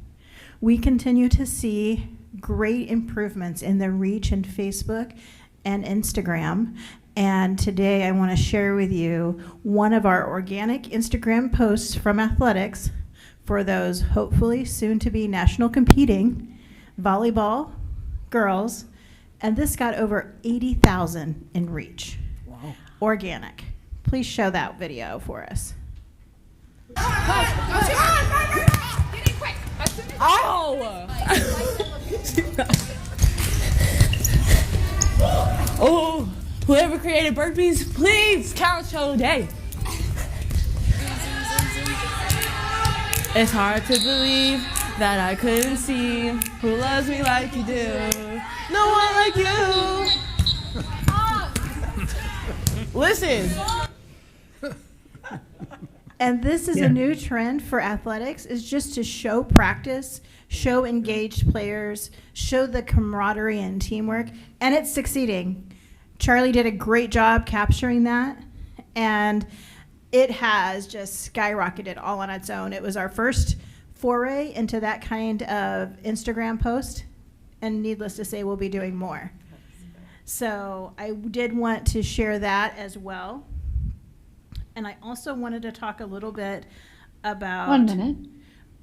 We continue to see great improvements in the reach in Facebook and Instagram. And today I want to share with you one of our organic Instagram posts from athletics for those hopefully soon to be national competing volleyball girls. And this got over 80,000 in reach. Wow. Organic. Please show that video for us.
Oh, whoever created burpees, please count your day. It's hard to believe that I couldn't see who loves me like you do. No one like you. Listen.
And this is a new trend for athletics, is just to show practice, show engaged players, show the camaraderie and teamwork, and it's succeeding. Charlie did a great job capturing that, and it has just skyrocketed all on its own. It was our first foray into that kind of Instagram post, and needless to say, we'll be doing more. So I did want to share that as well. And I also wanted to talk a little bit about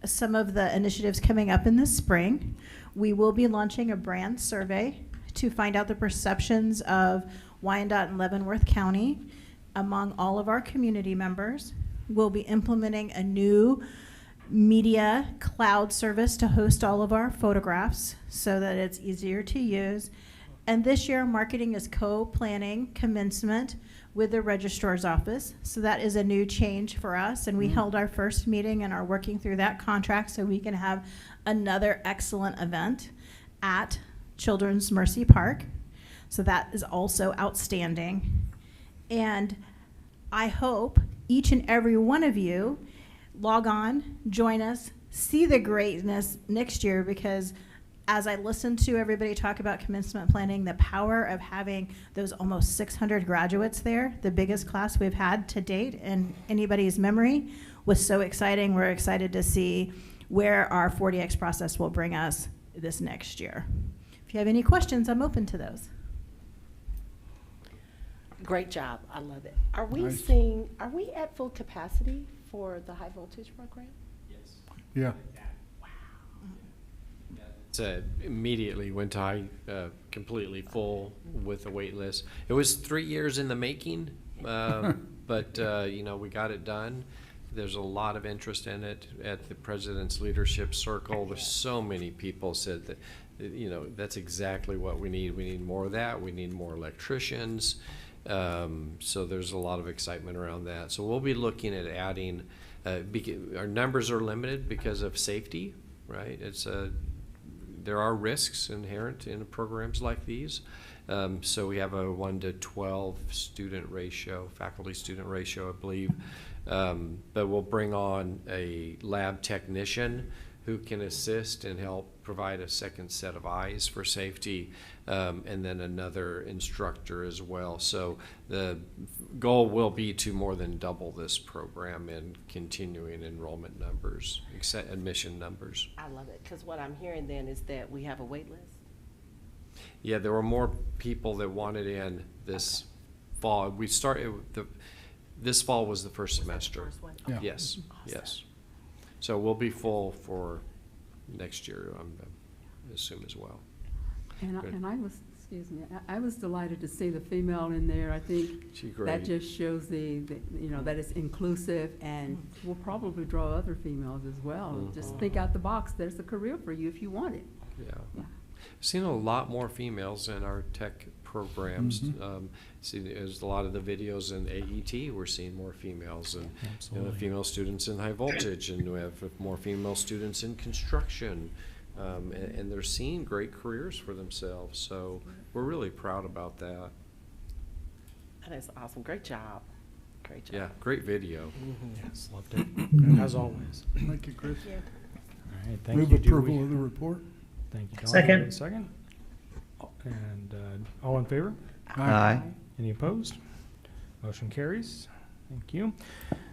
some of the initiatives coming up in the spring. We will be launching a brand survey to find out the perceptions of Wyandotte and Leavenworth County among all of our community members. We'll be implementing a new media cloud service to host all of our photographs so that it's easier to use. And this year, marketing is co-planning commencement with the registrar's office. So that is a new change for us. And we held our first meeting and are working through that contract so we can have another excellent event at Children's Mercy Park. So that is also outstanding. And I hope each and every one of you log on, join us, see the greatness next year, because as I listened to everybody talk about commencement planning, the power of having those almost 600 graduates there, the biggest class we've had to date in anybody's memory, was so exciting. We're excited to see where our 40X process will bring us this next year. If you have any questions, I'm open to those.
Great job. I love it. Are we at full capacity for the high voltage program?
Yes.
Yeah.
Immediately went high, completely full with the wait list. It was 3 years in the making, but we got it done. There's a lot of interest in it at the President's Leadership Circle. There's so many people said that, that's exactly what we need. We need more of that. We need more electricians. So there's a lot of excitement around that. So we'll be looking at adding, our numbers are limited because of safety, right? There are risks inherent in programs like these. So we have a 1 to 12 student ratio, faculty student ratio, I believe. But we'll bring on a lab technician who can assist and help provide a second set of eyes for safety, and then another instructor as well. So the goal will be to more than double this program in continuing enrollment numbers, admission numbers.
I love it, because what I'm hearing then is that we have a wait list.
Yeah, there were more people that wanted in this fall. We started, this fall was the first semester.
Yeah.
Yes, yes. So we'll be full for next year, I assume as well. Good.
And I was, excuse me, I was delighted to see the female in there. I think
She
that
great.
just shows the that it's inclusive, and will probably draw other females as well. Just think out the box. There's a career for you if you want it.
Yeah. Seen a lot more females in our tech programs. See, there's a lot of the videos in AET. We're seeing more females, and female students in high voltage, and we have more female students in construction, and they're seeing great careers for themselves. So we're really proud about that.
That is awesome. Great job. Great job.
Yeah, great video.
Yes, loved it, as always.
Thank you, Chris.
All right, thank
Move
you. Do
approval
we-
of the report.
Thank you, Don.
Second.
Second. And all in favor?
Aye.
Any opposed? Motion carries. Thank you.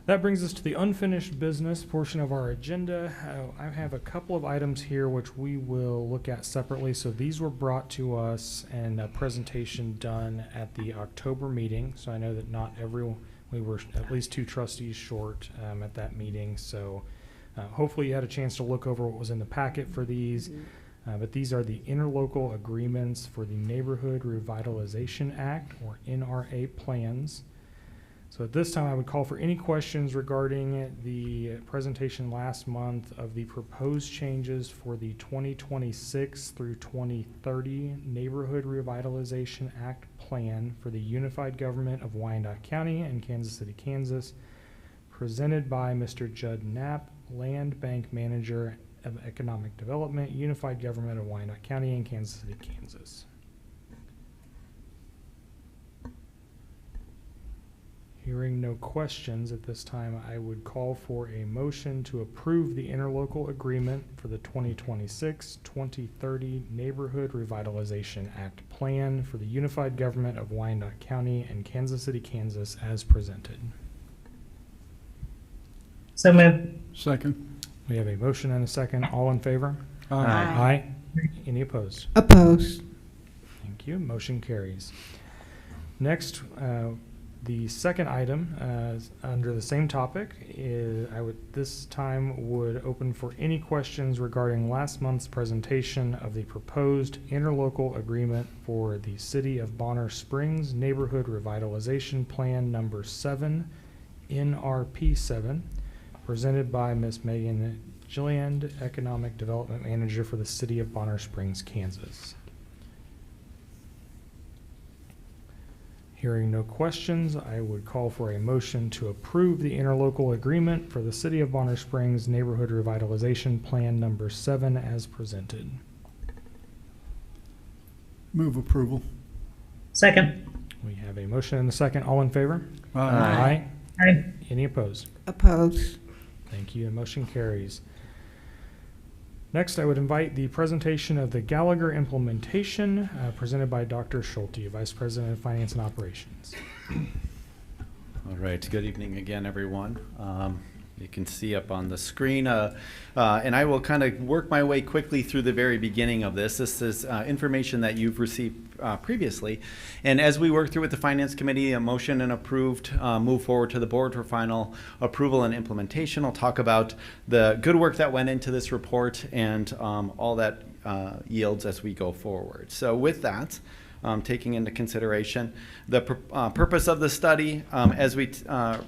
That brings us to the unfinished business portion of our agenda. I have a couple of items here which we will look at separately. So these were brought to us and a presentation done at the October meeting. So I know that not everyone, we were at least 2 trustees short at that meeting. So hopefully you had a chance to look over what was in the packet for these. But these are the interlocal agreements for the Neighborhood Revitalization Act, or NRA plans. So at this time, I would call for any questions regarding the presentation last month of the proposed changes for the 2026 through 2030 Neighborhood Revitalization Act plan for the Unified Government of Wyandotte County and Kansas City, Kansas, presented by Mr. Judd Knapp, Land Bank Manager of Economic Development, Unified Government of Wyandotte County and Kansas City, Kansas. Hearing no questions at this time, I would call for a motion to approve the interlocal agreement for the 2026-2030 Neighborhood Revitalization Act plan for the Unified Government of Wyandotte County and Kansas City, Kansas as presented.
So moved.
Second.
We have a motion and a second. All in favor?
Aye.
Aye. Any opposed?
Opposed.
Thank you. Motion carries. Next, the second item under the same topic is this time would open for any questions regarding last month's presentation of the proposed interlocal agreement for the City of Bonner Springs Neighborhood Revitalization Plan number 7, NRP 7. Presented by Ms. Megan Gilliand, Economic Development Manager for the City of Bonner Springs, Kansas. Hearing no questions, I would call for a motion to approve the interlocal agreement for the City of Bonner Springs Neighborhood Revitalization Plan number 7 as presented.
Move approval.
Second.
We have a motion and a second. All in favor?
Aye.
Aye.
Any opposed?
Opposed.
Thank you. The motion carries. Next, I would invite the presentation of the Gallagher implementation presented by Dr. Schulte, Vice President of Finance and Operations.
All right, good evening again, everyone. You can see up on the screen, and I will kind of work my way quickly through the very beginning of this. This is information that you've received previously, and as we work through with the Finance Committee, a motion and approved, move forward to the board for final approval and implementation. I'll talk about the good work that went into this report and all that yields as we go forward. So with that, taking into consideration the purpose of the study. As we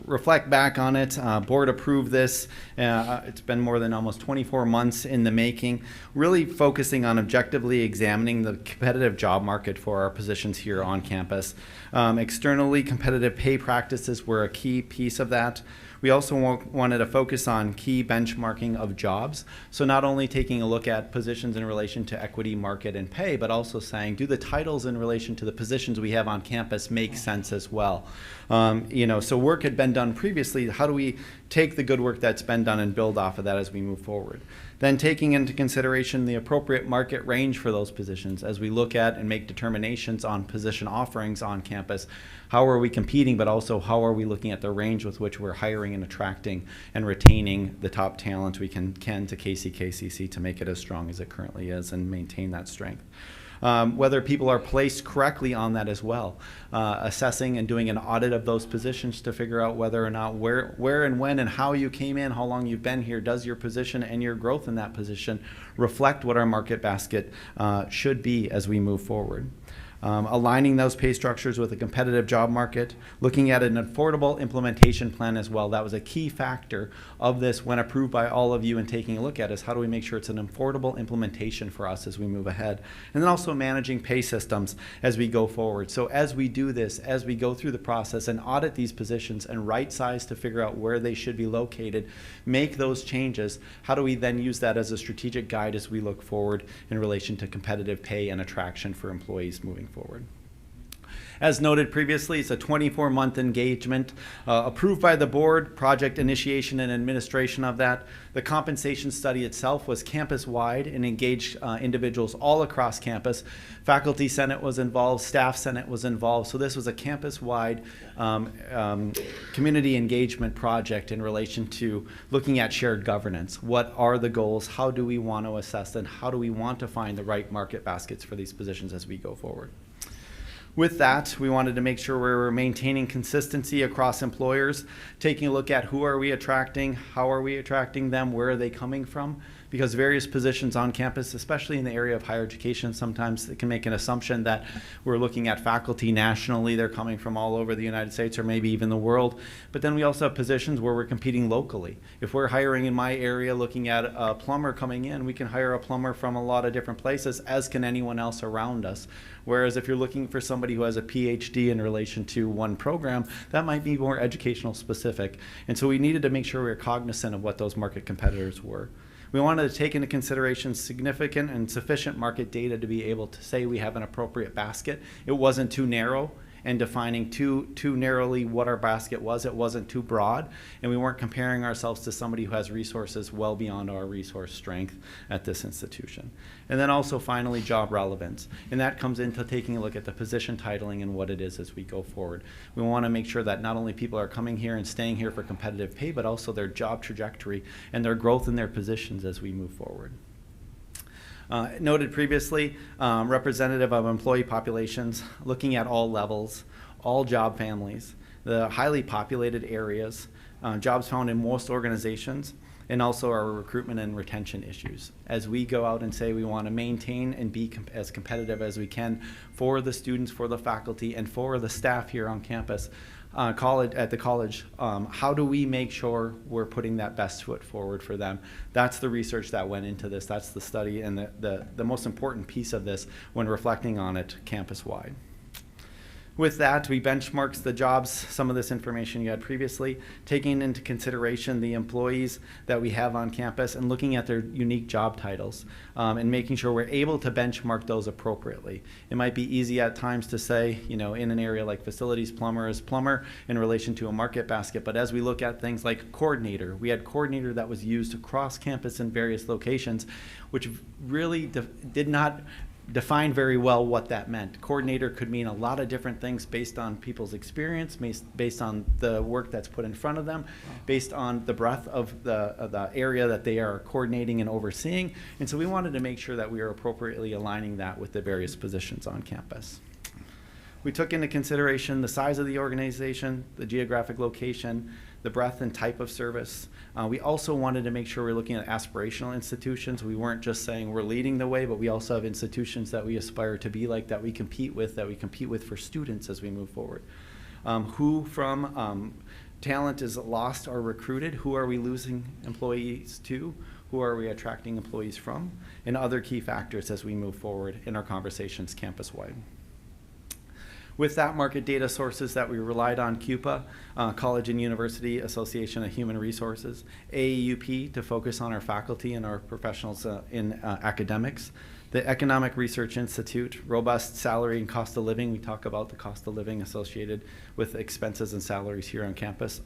reflect back on it, board approved this. It's been more than almost 24 months in the making, really focusing on objectively examining the competitive job market for our positions here on campus. Externally, competitive pay practices were a key piece of that. We also wanted to focus on key benchmarking of jobs. So not only taking a look at positions in relation to equity, market, and pay, but also saying, do the titles in relation to the positions we have on campus make sense as well? So work had been done previously. How do we take the good work that's been done and build off of that as we move forward? Then taking into consideration the appropriate market range for those positions as we look at and make determinations on position offerings on campus. How are we competing, but also how are we looking at the range with which we're hiring and attracting and retaining the top talent we can to KCKCC to make it as strong as it currently is and maintain that strength. Whether people are placed correctly on that as well. Assessing and doing an audit of those positions to figure out whether or not where and when and how you came in, how long you've been here, does your position and your growth in that position reflect what our market basket should be as we move forward. Aligning those pay structures with a competitive job market, looking at an affordable implementation plan as well. That was a key factor of this when approved by all of you and taking a look at is how do we make sure it's an affordable implementation for us as we move ahead. And then also managing pay systems as we go forward. So as we do this, as we go through the process and audit these positions and right size to figure out where they should be located, make those changes, how do we then use that as a strategic guide as we look forward in relation to competitive pay and attraction for employees moving forward. As noted previously, it's a 24-month engagement approved by the board, project initiation and administration of that. The compensation study itself was campus-wide and engaged individuals all across campus. Faculty Senate was involved, Staff Senate was involved, so this was a campus-wide community engagement project in relation to looking at shared governance. What are the goals? How do we want to assess and how do we want to find the right market baskets for these positions as we go forward? With that, we wanted to make sure we were maintaining consistency across employers, taking a look at who are we attracting, how are we attracting them, where are they coming from, because various positions on campus, especially in the area of higher education, sometimes it can make an assumption that we're looking at faculty nationally, they're coming from all over the United States or maybe even the world, but then we also have positions where we're competing locally. If we're hiring in my area, looking at a plumber coming in, we can hire a plumber from a lot of different places, as can anyone else around us. Whereas if you're looking for somebody who has a PhD in relation to one program, that might be more educational specific. And so we needed to make sure we were cognizant of what those market competitors were. We wanted to take into consideration significant and sufficient market data to be able to say we have an appropriate basket. It wasn't too narrow and defining too narrowly what our basket was. It wasn't too broad, and we weren't comparing ourselves to somebody who has resources well beyond our resource strength at this institution. And then also finally, job relevance. And that comes into taking a look at the position titling and what it is as we go forward. We want to make sure that not only people are coming here and staying here for competitive pay, but also their job trajectory and their growth in their positions as we move forward. Noted previously, representative of employee populations, looking at all levels, all job families, the highly populated areas, jobs found in most organizations, and also our recruitment and retention issues. As we go out and say we want to maintain and be as competitive as we can for the students, for the faculty, and for the staff here on campus, at the college, how do we make sure we're putting that best foot forward for them? That's the research that went into this. That's the study and the most important piece of this when reflecting on it campus-wide. With that, we benchmarked the jobs, some of this information you had previously, taking into consideration the employees that we have on campus and looking at their unique job titles and making sure we're able to benchmark those appropriately. It might be easy at times to say, you know, in an area like facilities, plumber is plumber in relation to a market basket, but as we look at things like coordinator, we had coordinator that was used across campus in various locations, which really did not define very well what that meant. Coordinator could mean a lot of different things based on people's experience, based on the work that's put in front of them, based on the breadth of the area that they are coordinating and overseeing. And so we wanted to make sure that we are appropriately aligning that with the various positions on campus. We took into consideration the size of the organization, the geographic location, the breadth and type of service. We also wanted to make sure we're looking at aspirational institutions. We weren't just saying we're leading the way, but we also have institutions that we aspire to be like, that we compete with for students as we move forward. Who from talent is lost or recruited? Who are we losing employees to? Who are we attracting employees from? And other key factors as we move forward in our conversations campus-wide. With that, market data sources that we relied on, CUPA, College and University Association of Human Resources, AAUP to focus on our faculty and our professionals in academics, the Economic Research Institute, robust salary and cost of living. We talk about the cost of living associated with expenses and salaries here on campus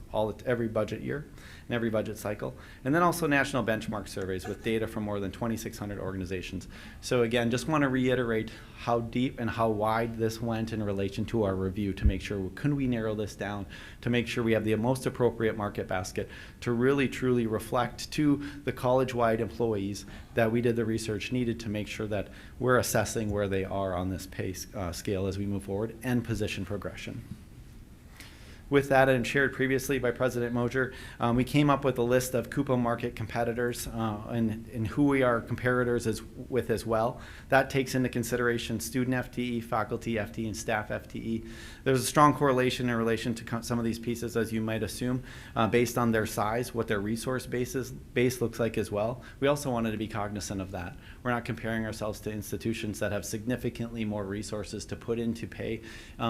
every budget year and every budget cycle. And then also national benchmark surveys with data from more than 2,600 organizations. So again, just want to reiterate how deep and how wide this went in relation to our review to make sure, can we narrow this down, to make sure we have the most appropriate market basket to really truly reflect to the college-wide employees that we did the research needed to make sure that we're assessing where they are on this pay scale as we move forward, and position progression. With that, and shared previously by President Mosier, we came up with a list of Coupa market competitors and who we are comparators with as well. That takes into consideration student FTE, faculty FTE, and staff FTE. There's a strong correlation in relation to some of these pieces, as you might assume, based on their size, what their resource base looks like as well. We also wanted to be cognizant of that. We're not comparing ourselves to institutions that have significantly more resources to put into pay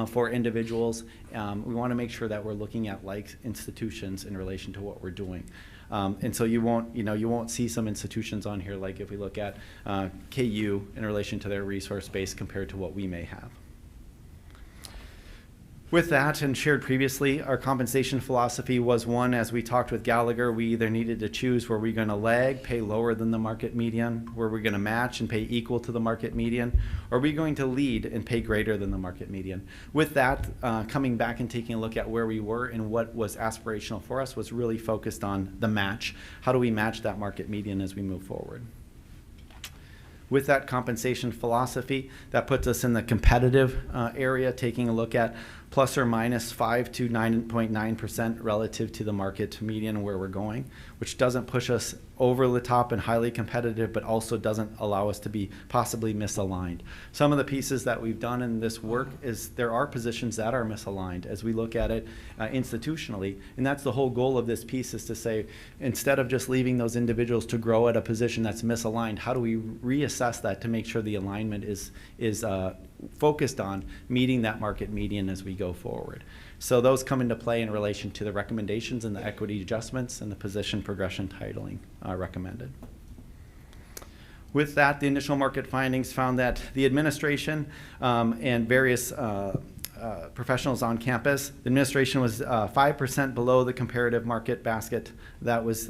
for individuals. We want to make sure that we're looking at like institutions in relation to what we're doing. And so you won't see some institutions on here, like if we look at KU in relation to their resource base compared to what we may have. With that, and shared previously, our compensation philosophy was one, as we talked with Gallagher, we either needed to choose, were we going to lag, pay lower than the market median, were we going to match and pay equal to the market median, or are we going to lead and pay greater than the market median? With that, coming back and taking a look at where we were and what was aspirational for us was really focused on the match. How do we match that market median as we move forward? With that compensation philosophy, that puts us in the competitive area, taking a look at plus or minus 5 to 9.9% relative to the market median where we're going, which doesn't push us over the top and highly competitive, but also doesn't allow us to be possibly misaligned. Some of the pieces that we've done in this work is there are positions that are misaligned as we look at it institutionally, and that's the whole goal of this piece, is to say, instead of just leaving those individuals to grow at a position that's misaligned, how do we reassess that to make sure the alignment is focused on meeting that market median as we go forward. So those come into play in relation to the recommendations and the equity adjustments and the position progression titling recommended. With that, the initial market findings found that the administration and various professionals on campus, the administration was 5% below the comparative market basket that was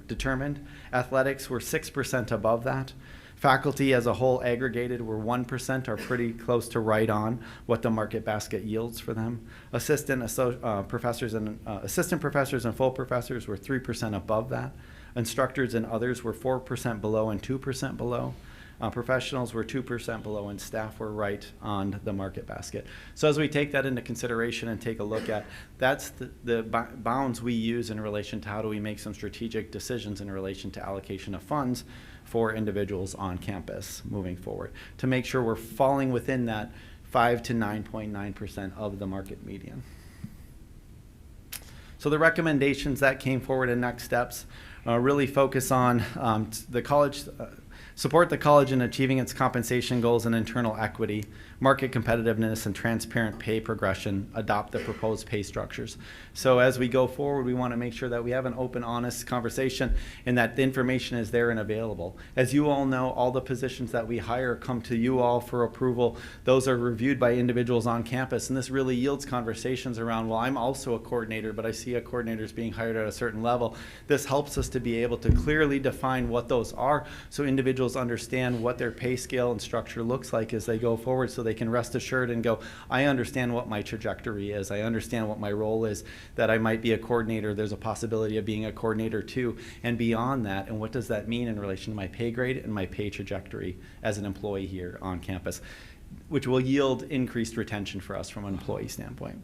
determined. Athletics were 6% above that. Faculty as a whole aggregated were 1%, are pretty close to right on what the market basket yields for them. Assistant professors and full professors were 3% above that. Instructors and others were 4% below and 2% below. Professionals were 2% below, and staff were right on the market basket. So as we take that into consideration and take a look at, that's the bounds we use in relation to how do we make some strategic decisions in relation to allocation of funds for individuals on campus moving forward, to make sure we're falling within that 5 to 9.9% of the market median. So the recommendations that came forward and next steps really focus on the college, support the college in achieving its compensation goals and internal equity, market competitiveness, and transparent pay progression, adopt the proposed pay structures. So as we go forward, we want to make sure that we have an open, honest conversation and that the information is there and available. As you all know, all the positions that we hire come to you all for approval. Those are reviewed by individuals on campus, and this really yields conversations around, well, I'm also a coordinator, but I see a coordinator is being hired at a certain level. This helps us to be able to clearly define what those are so individuals understand what their pay scale and structure looks like as they go forward, so they can rest assured and go, I understand what my trajectory is. I understand what my role is, that I might be a coordinator. There's a possibility of being a coordinator too, and beyond that, and what does that mean in relation to my pay grade and my pay trajectory as an employee here on campus, which will yield increased retention for us from an employee standpoint.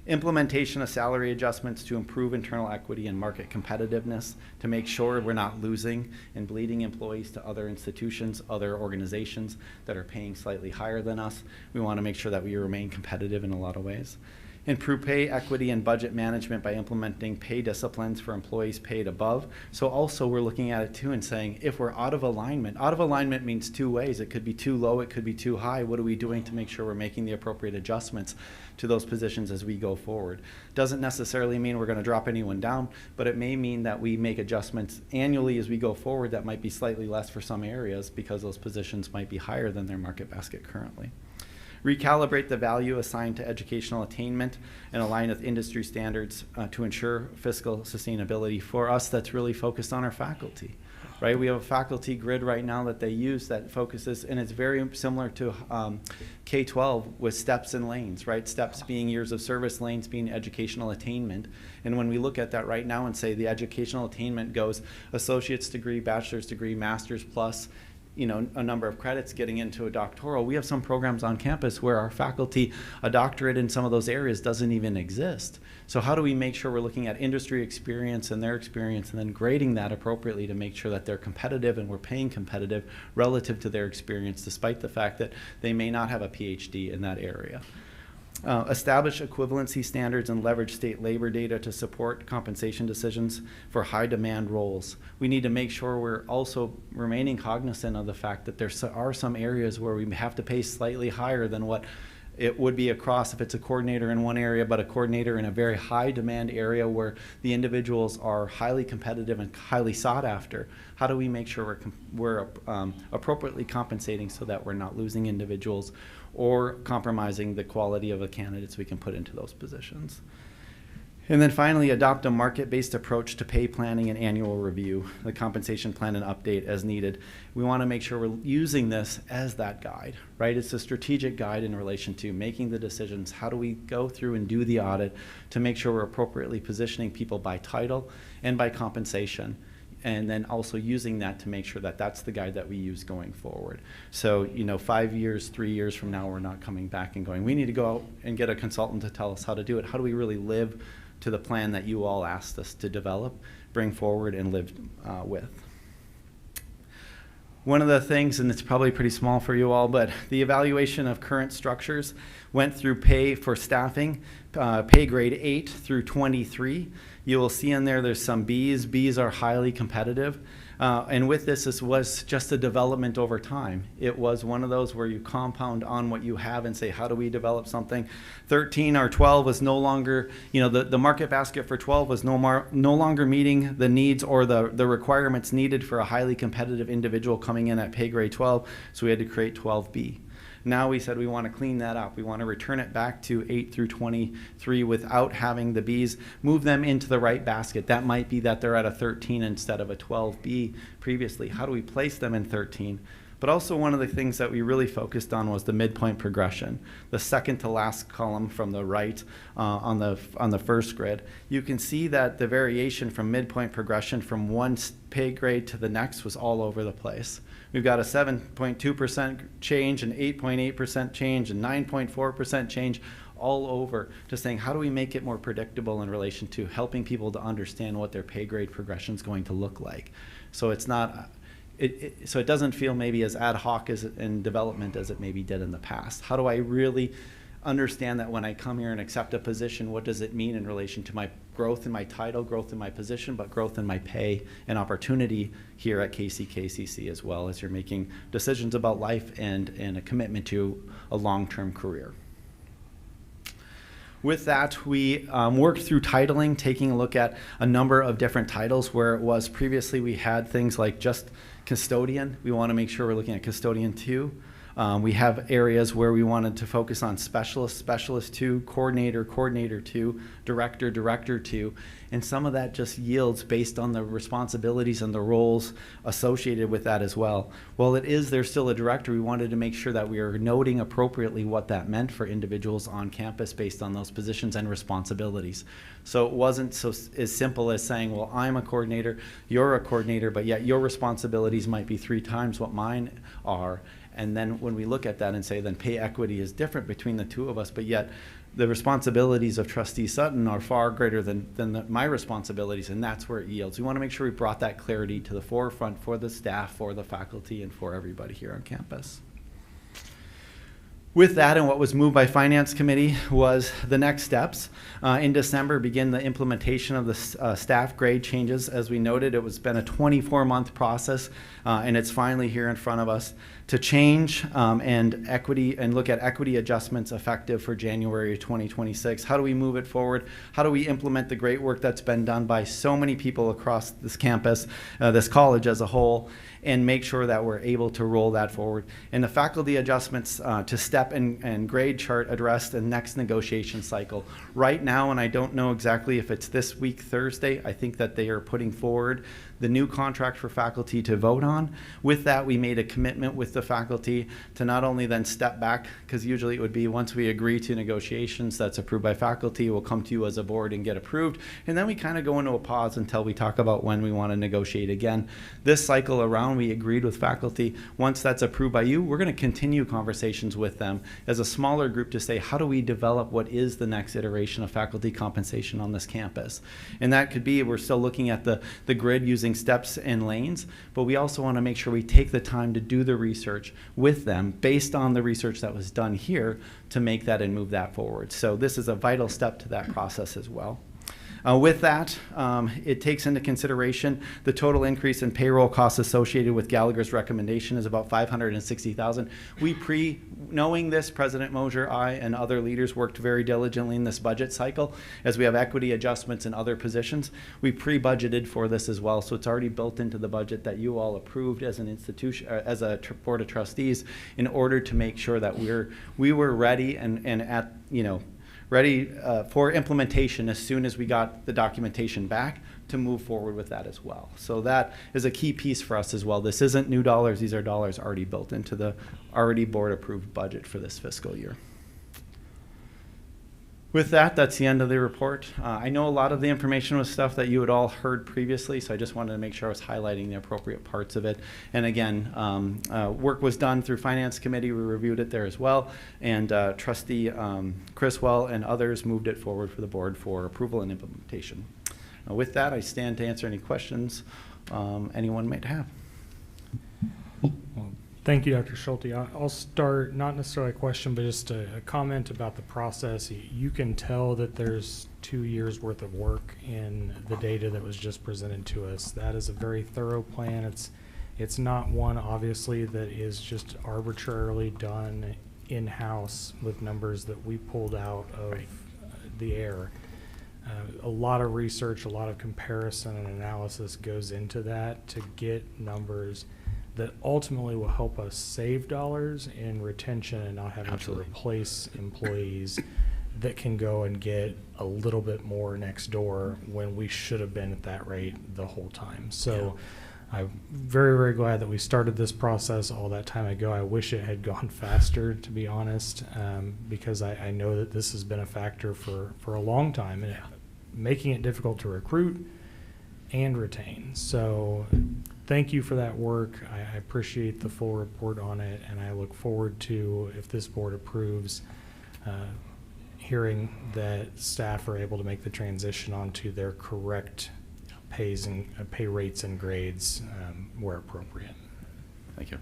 Implementation of salary adjustments to improve internal equity and market competitiveness, to make sure we're not losing and bleeding employees to other institutions, other organizations that are paying slightly higher than us. We want to make sure that we remain competitive in a lot of ways. Improve pay equity and budget management by implementing pay disciplines for employees paid above. So also we're looking at it too and saying, if we're out of alignment means two ways. It could be too low, it could be too high. What are we doing to make sure we're making the appropriate adjustments to those positions as we go forward? Doesn't necessarily mean we're going to drop anyone down, but it may mean that we make adjustments annually as we go forward that might be slightly less for some areas because those positions might be higher than their market basket currently. Recalibrate the value assigned to educational attainment and align with industry standards to ensure fiscal sustainability. For us, that's really focused on our faculty, right? We have a faculty grid right now that they use that focuses, and it's very similar to K-12 with steps and lanes, right? Steps being years of service, lanes being educational attainment. And when we look at that right now and say the educational attainment goes associate's degree, bachelor's degree, master's plus, a number of credits getting into a doctoral. We have some programs on campus where our faculty, a doctorate in some of those areas doesn't even exist. So how do we make sure we're looking at industry experience and their experience and then grading that appropriately to make sure that they're competitive and we're paying competitive relative to their experience, despite the fact that they may not have a PhD in that area. Establish equivalency standards and leverage state labor data to support compensation decisions for high demand roles. We need to make sure we're also remaining cognizant of the fact that there are some areas where we have to pay slightly higher than what it would be across if it's a coordinator in one area, but a coordinator in a very high demand area where the individuals are highly competitive and highly sought after. How do we make sure we're appropriately compensating so that we're not losing individuals or compromising the quality of the candidates we can put into those positions? And then finally, adopt a market-based approach to pay planning and annual review, the compensation plan and update as needed. We want to make sure we're using this as that guide, right? It's a strategic guide in relation to making the decisions. How do we go through and do the audit to make sure we're appropriately positioning people by title and by compensation? And then also using that to make sure that that's the guide that we use going forward. So, 5 years, 3 years from now, we're not coming back and going, we need to go out and get a consultant to tell us how to do it. How do we really live to the plan that you all asked us to develop, bring forward, and live with? One of the things, and it's probably pretty small for you all, but the evaluation of current structures went through pay for staffing, pay grade 8 through 23. You will see in there there's some Bs. Bs are highly competitive. And with this was just a development over time. It was one of those where you compound on what you have and say, how do we develop something? 13 or 12 was no longer, the market basket for 12 was no longer meeting the needs or the requirements needed for a highly competitive individual coming in at pay grade 12. So we had to create 12B. Now we said we want to clean that up. We want to return it back to 8 through 23 without having the Bs, move them into the right basket. That might be that they're at a 13 instead of a 12B previously. How do we place them in 13? But also one of the things that we really focused on was the midpoint progression, the second to last column from the right on the first grid. You can see that the variation from midpoint progression from one pay grade to the next was all over the place. We've got a 7.2% change, an 8.8% change, and 9.4% change all over, just saying how do we make it more predictable in relation to helping people to understand what their pay grade progression is going to look like. So it's not, so it doesn't feel maybe as ad hoc in development as it maybe did in the past. How do I really understand that when I come here and accept a position, what does it mean in relation to my growth in my title, growth in my position, but growth in my pay and opportunity here at KCKCC, as well as you're making decisions about life and a commitment to a long-term career. With that, we worked through titling, taking a look at a number of different titles where it was previously we had things like just custodian. We want to make sure we're looking at custodian 2. We have areas where we wanted to focus on specialist, specialist 2, coordinator, coordinator 2, director, director 2, and some of that just yields based on the responsibilities and the roles associated with that as well. While there's still a director, we wanted to make sure that we are noting appropriately what that meant for individuals on campus based on those positions and responsibilities. So it wasn't as simple as saying, well, I'm a coordinator, you're a coordinator, but yet your responsibilities might be 3 times what mine are. And then when we look at that and say then pay equity is different between the two of us, but yet the responsibilities of Trustee Sutton are far greater than my responsibilities, and that's where it yields. We want to make sure we brought that clarity to the forefront for the staff, for the faculty, and for everybody here on campus. With that, and what was moved by Finance Committee was the next steps. In December, begin the implementation of the staff grade changes. As we noted, it was been a 24-month process, and it's finally here in front of us to change and look at equity adjustments effective for January 2026. How do we move it forward? How do we implement the great work that's been done by so many people across this campus, this college as a whole, and make sure that we're able to roll that forward? And the faculty adjustments to step step and grade chart address the next negotiation cycle. Right now, and I don't know exactly if it's this week, Thursday, I think that they are putting forward the new contract for faculty to vote on. With that, we made a commitment with the faculty to not only then step back, because usually it would be once we agree to negotiations that's approved by faculty, we'll come to you as a board and get approved. And then we kind of go into a pause until we talk about when we want to negotiate again. This cycle around, we agreed with faculty, once that's approved by you, we're going to continue conversations with them as a smaller group to say, how do we develop what is the next iteration of faculty compensation on this campus? And that could be, we're still looking at the grid using steps and lanes, but we also want to make sure we take the time to do the research with them based on the research that was done here to make that and move that forward. So this is a vital step to that process as well. With that, it takes into consideration the total increase in payroll costs associated with Gallagher's recommendation is about $560,000. We knowing this, President Mosier, I, and other leaders worked very diligently in this budget cycle as we have equity adjustments in other positions. We pre-budgeted for this as well, so it's already built into the budget that you all approved as an institution, as a board of trustees, in order to make sure that we were ready and at, ready for implementation as soon as we got the documentation back to move forward with that as well. So that is a key piece for us as well. This isn't new dollars. These are dollars already built into the already board approved budget for this fiscal year. With that, that's the end of the report. I know a lot of the information was stuff that you had all heard previously, so I just wanted to make sure I was highlighting the appropriate parts of it. And again, work was done through Finance Committee. We reviewed it there as well. And Trustee Criswell and others moved it forward for the board for approval and implementation. With that, I stand to answer any questions anyone might have.
Thank you, Dr. Schulte. I'll start, not necessarily a question, but just a comment about the process. You can tell that there's 2 years worth of work in the data that was just presented to us. That is a very thorough plan. It's not one, obviously, that is just arbitrarily done in-house with numbers that we pulled out of the air. A lot of research, a lot of comparison and analysis goes into that to get numbers that ultimately will help us save dollars in retention and not having to replace employees that can go and get a little bit more next door when we should have been at that rate the whole time. So I'm very, very glad that we started this process all that time ago. I wish it had gone faster, to be honest, because I know that this has been a factor for a long time, and making it difficult to recruit and retain. So thank you for that work. I appreciate the full report on it, and I look forward to, if this board approves, hearing that staff are able to make the transition onto their correct pays and pay rates and grades where appropriate.
Thank you.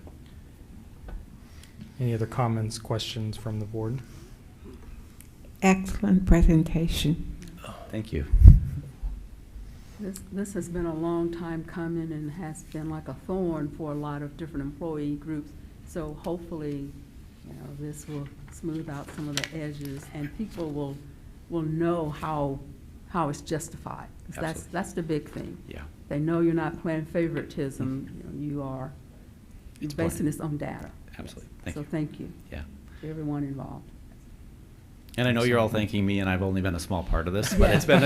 Any other comments, questions from the board?
Excellent presentation.
Thank you.
This has been a long time coming and has been like a thorn for a lot of different employee groups. So hopefully, this will smooth out some of the edges, and people will know how it's justified. That's the big thing.
Yeah.
They know you're not playing favoritism. You're basing this on data.
Absolutely.
Thank you.
Yeah.
To everyone involved.
And I know you're all thanking me, and I've only been a small part of this, but it's been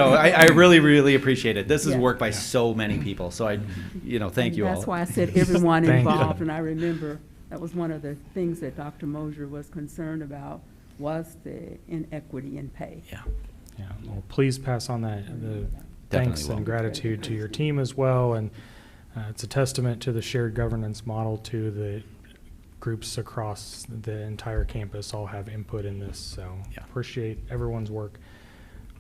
I really, really appreciate it. This is work by so many people, so thank you all.
That's why I said everyone involved, and I remember that was one of the things that Dr. Mosier was concerned about, was the inequity in pay.
Yeah. Well, please pass on the thanks and gratitude to your team as well, and it's a testament to the shared governance model to the groups across the entire campus all have input in this, so appreciate everyone's work.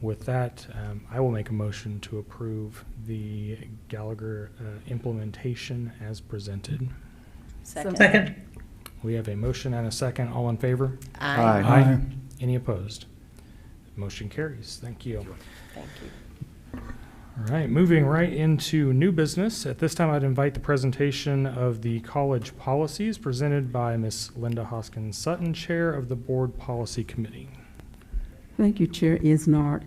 With that, I will make a motion to approve the Gallagher implementation as presented.
Second.
We have a motion and a second. All in favor?
Aye.
Aye. Any opposed? Motion carries. Thank you.
Thank you.
All right, moving right into new business. At this time, I'd invite the presentation of the college policies presented by Ms. Linda Hoskins Sutton, Chair of the Board Policy Committee.
Thank you, Chair Isnard.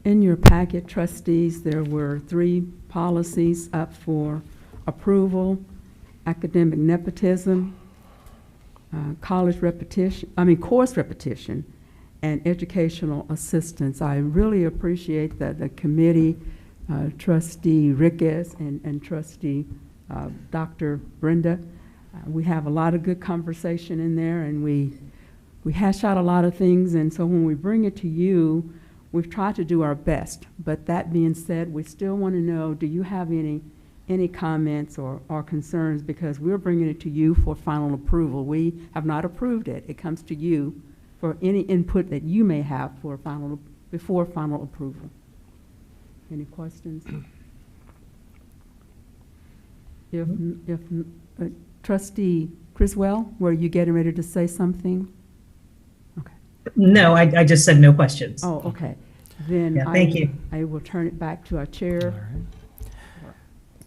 In your packet, trustees, there were 3 policies up for approval: academic nepotism, course repetition and educational assistance. I really appreciate that the committee, Trustee Ricketts and Trustee Dr. Brenda, we have a lot of good conversation in there, and we hash out a lot of things, and so when we bring it to you, we've tried to do our best. But that being said, we still want to know, do you have any comments or concerns, because we're bringing it to you for final approval. We have not approved it. It comes to you for any input that you may have before final approval. Any questions? If Trustee Criswell, were you getting ready to say something? Okay.
No, I just said no questions.
Oh, okay. Then
Yeah, thank you.
I will turn it back to our chair.
All right.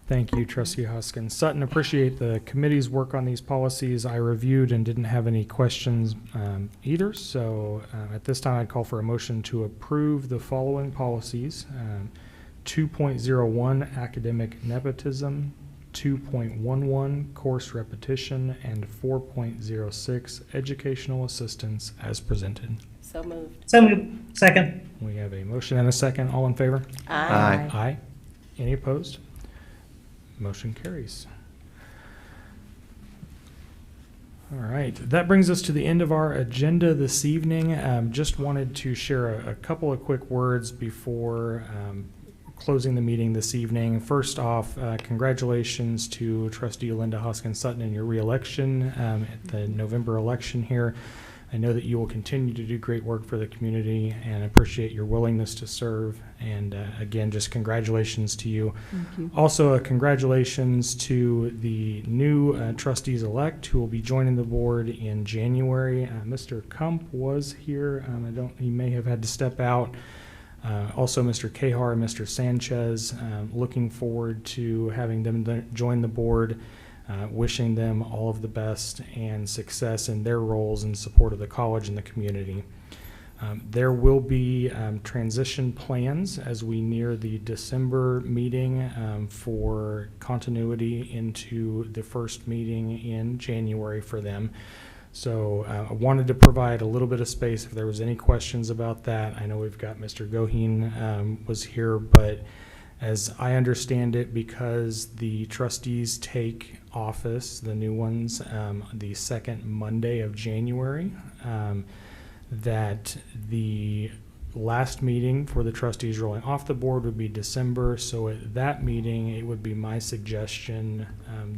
Thank you, Trustee Hoskins. Sutton, appreciate the committee's work on these policies. I reviewed and didn't have any questions either. So at this time, I'd call for a motion to approve the following policies. 2.01, academic nepotism, 2.11, course repetition, and 4.06, educational assistance as presented.
So moved.
So moved. Second.
We have a motion and a second. All in favor?
Aye.
Aye. Any opposed? Motion carries. All right, that brings us to the end of our agenda this evening. Just wanted to share a couple of quick words before closing the meeting this evening. First off, congratulations to Trustee Linda Hoskins Sutton in your reelection at the November election here. I know that you will continue to do great work for the community, and appreciate your willingness to serve. And again, just congratulations to you.
Thank you. Also,
congratulations to the new trustees-elect who will be joining the board in January. Mr. Kump was here. He may have had to step out. Also, Mr. Cahar and Mr. Sanchez, looking forward to having them join the board. Wishing them all of the best and success in their roles in support of the college and the community. There will be transition plans as we near the December meeting for continuity into the first meeting in January for them. So I wanted to provide a little bit of space if there was any questions about that. I know we've got Mr. Goheen was here, but as I understand it, because the trustees take office, the new ones, the second Monday of January, that the last meeting for the trustees rolling off the board would be December. So at that meeting, it would be my suggestion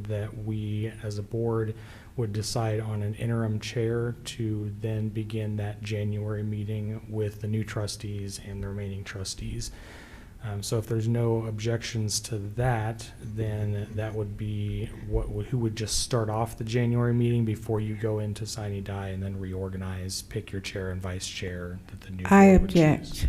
that we as a board would decide on an interim chair to then begin that January meeting with the new trustees and the remaining trustees. So if there's no objections to that, then that would be who would just start off the January meeting before you go into sine die and then reorganize, pick your chair and vice chair that the new
I
board would
object.
choose.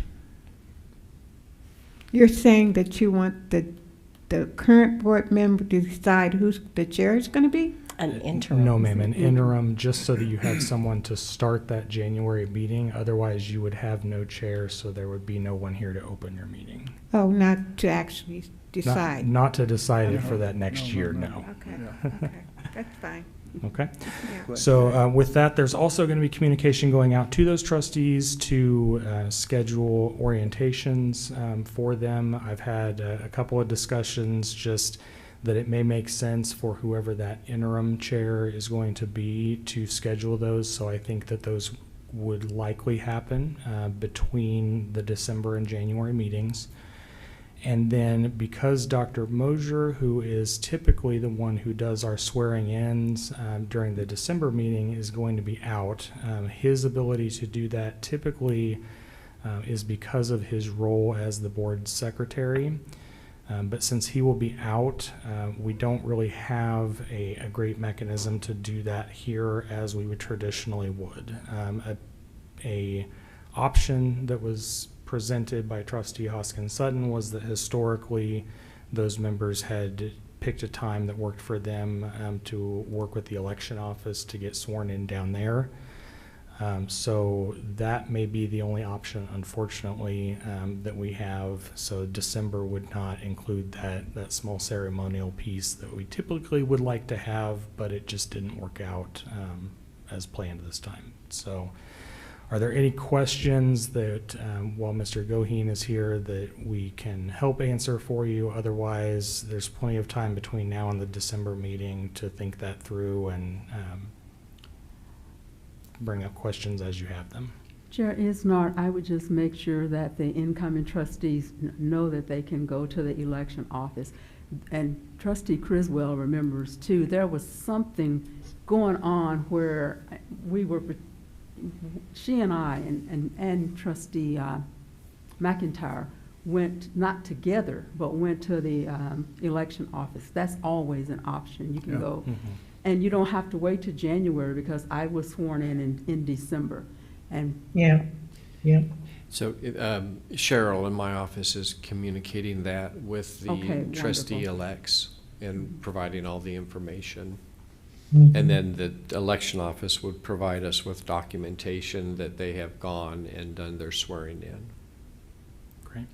You're saying that you want the current board member to decide who the chair is going to be?
An interim.
No, ma'am, an interim, just so that you have someone to start that January meeting. Otherwise, you would have no chair, so there would be no one here to open your meeting.
Oh, not to actually decide?
Not to decide it for that next year, no.
Okay, that's fine.
Okay.
Yeah.
So with that, there's also going to be communication going out to those trustees to schedule orientations for them. I've had a couple of discussions just that it may make sense for whoever that interim chair is going to be to schedule those. So I think that those would likely happen between the December and January meetings. And then because Dr. Mosier, who is typically the one who does our swearing-ins during the December meeting, is going to be out, his ability to do that typically is because of his role as the board secretary. But since he will be out, we don't really have a great mechanism to do that here as we would traditionally would. A option that was presented by Trustee Hoskins Sutton was that historically those members had picked a time that worked for them to work with the election office to get sworn in down there. So that may be the only option, unfortunately, that we have. So December would not include that small ceremonial piece that we typically would like to have, but it just didn't work out as planned this time. So are there any questions that, while Mr. Goheen is here, that we can help answer for you? Otherwise, there's plenty of time between now and the December meeting to think that through and bring up questions as you have them.
Chair Isnard, I would just make sure that the incoming trustees know that they can go to the election office. And Trustee Criswell remembers too, there was something going on where she and I and Trustee McIntyre went, not together, but went to the election office. That's always an option. You can go. And you don't have to wait till January because I was sworn in December. And
So Cheryl in my office is communicating that with the trustee-elects and providing all the information. And then the election office would provide us with documentation that they have gone and done their swearing in.
Great.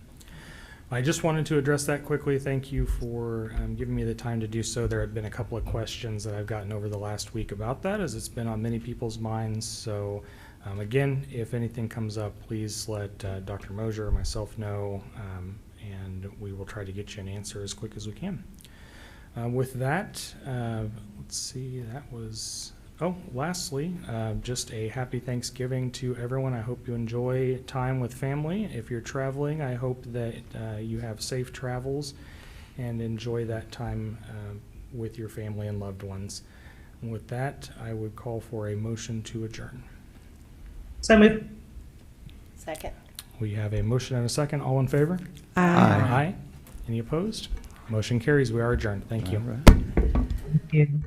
I just wanted to address that quickly. Thank you for giving me the time to do so. There had been a couple of questions that I've gotten over the last week about that, as it's been on many people's minds. So again, if anything comes up, please let Dr. Mosier or myself know, and we will try to get you an answer as quick as we can. With that, let's see, that was, lastly, just a happy Thanksgiving to everyone. I hope you enjoy time with family. If you're traveling, I hope that you have safe travels and enjoy that time with your family and loved ones. And with that, I would call for a motion to adjourn.
So moved.
Second.
We have a motion and a second. All in favor?
Aye.
Aye. Any opposed? Motion carries. We are adjourned. Thank you.
Thank you.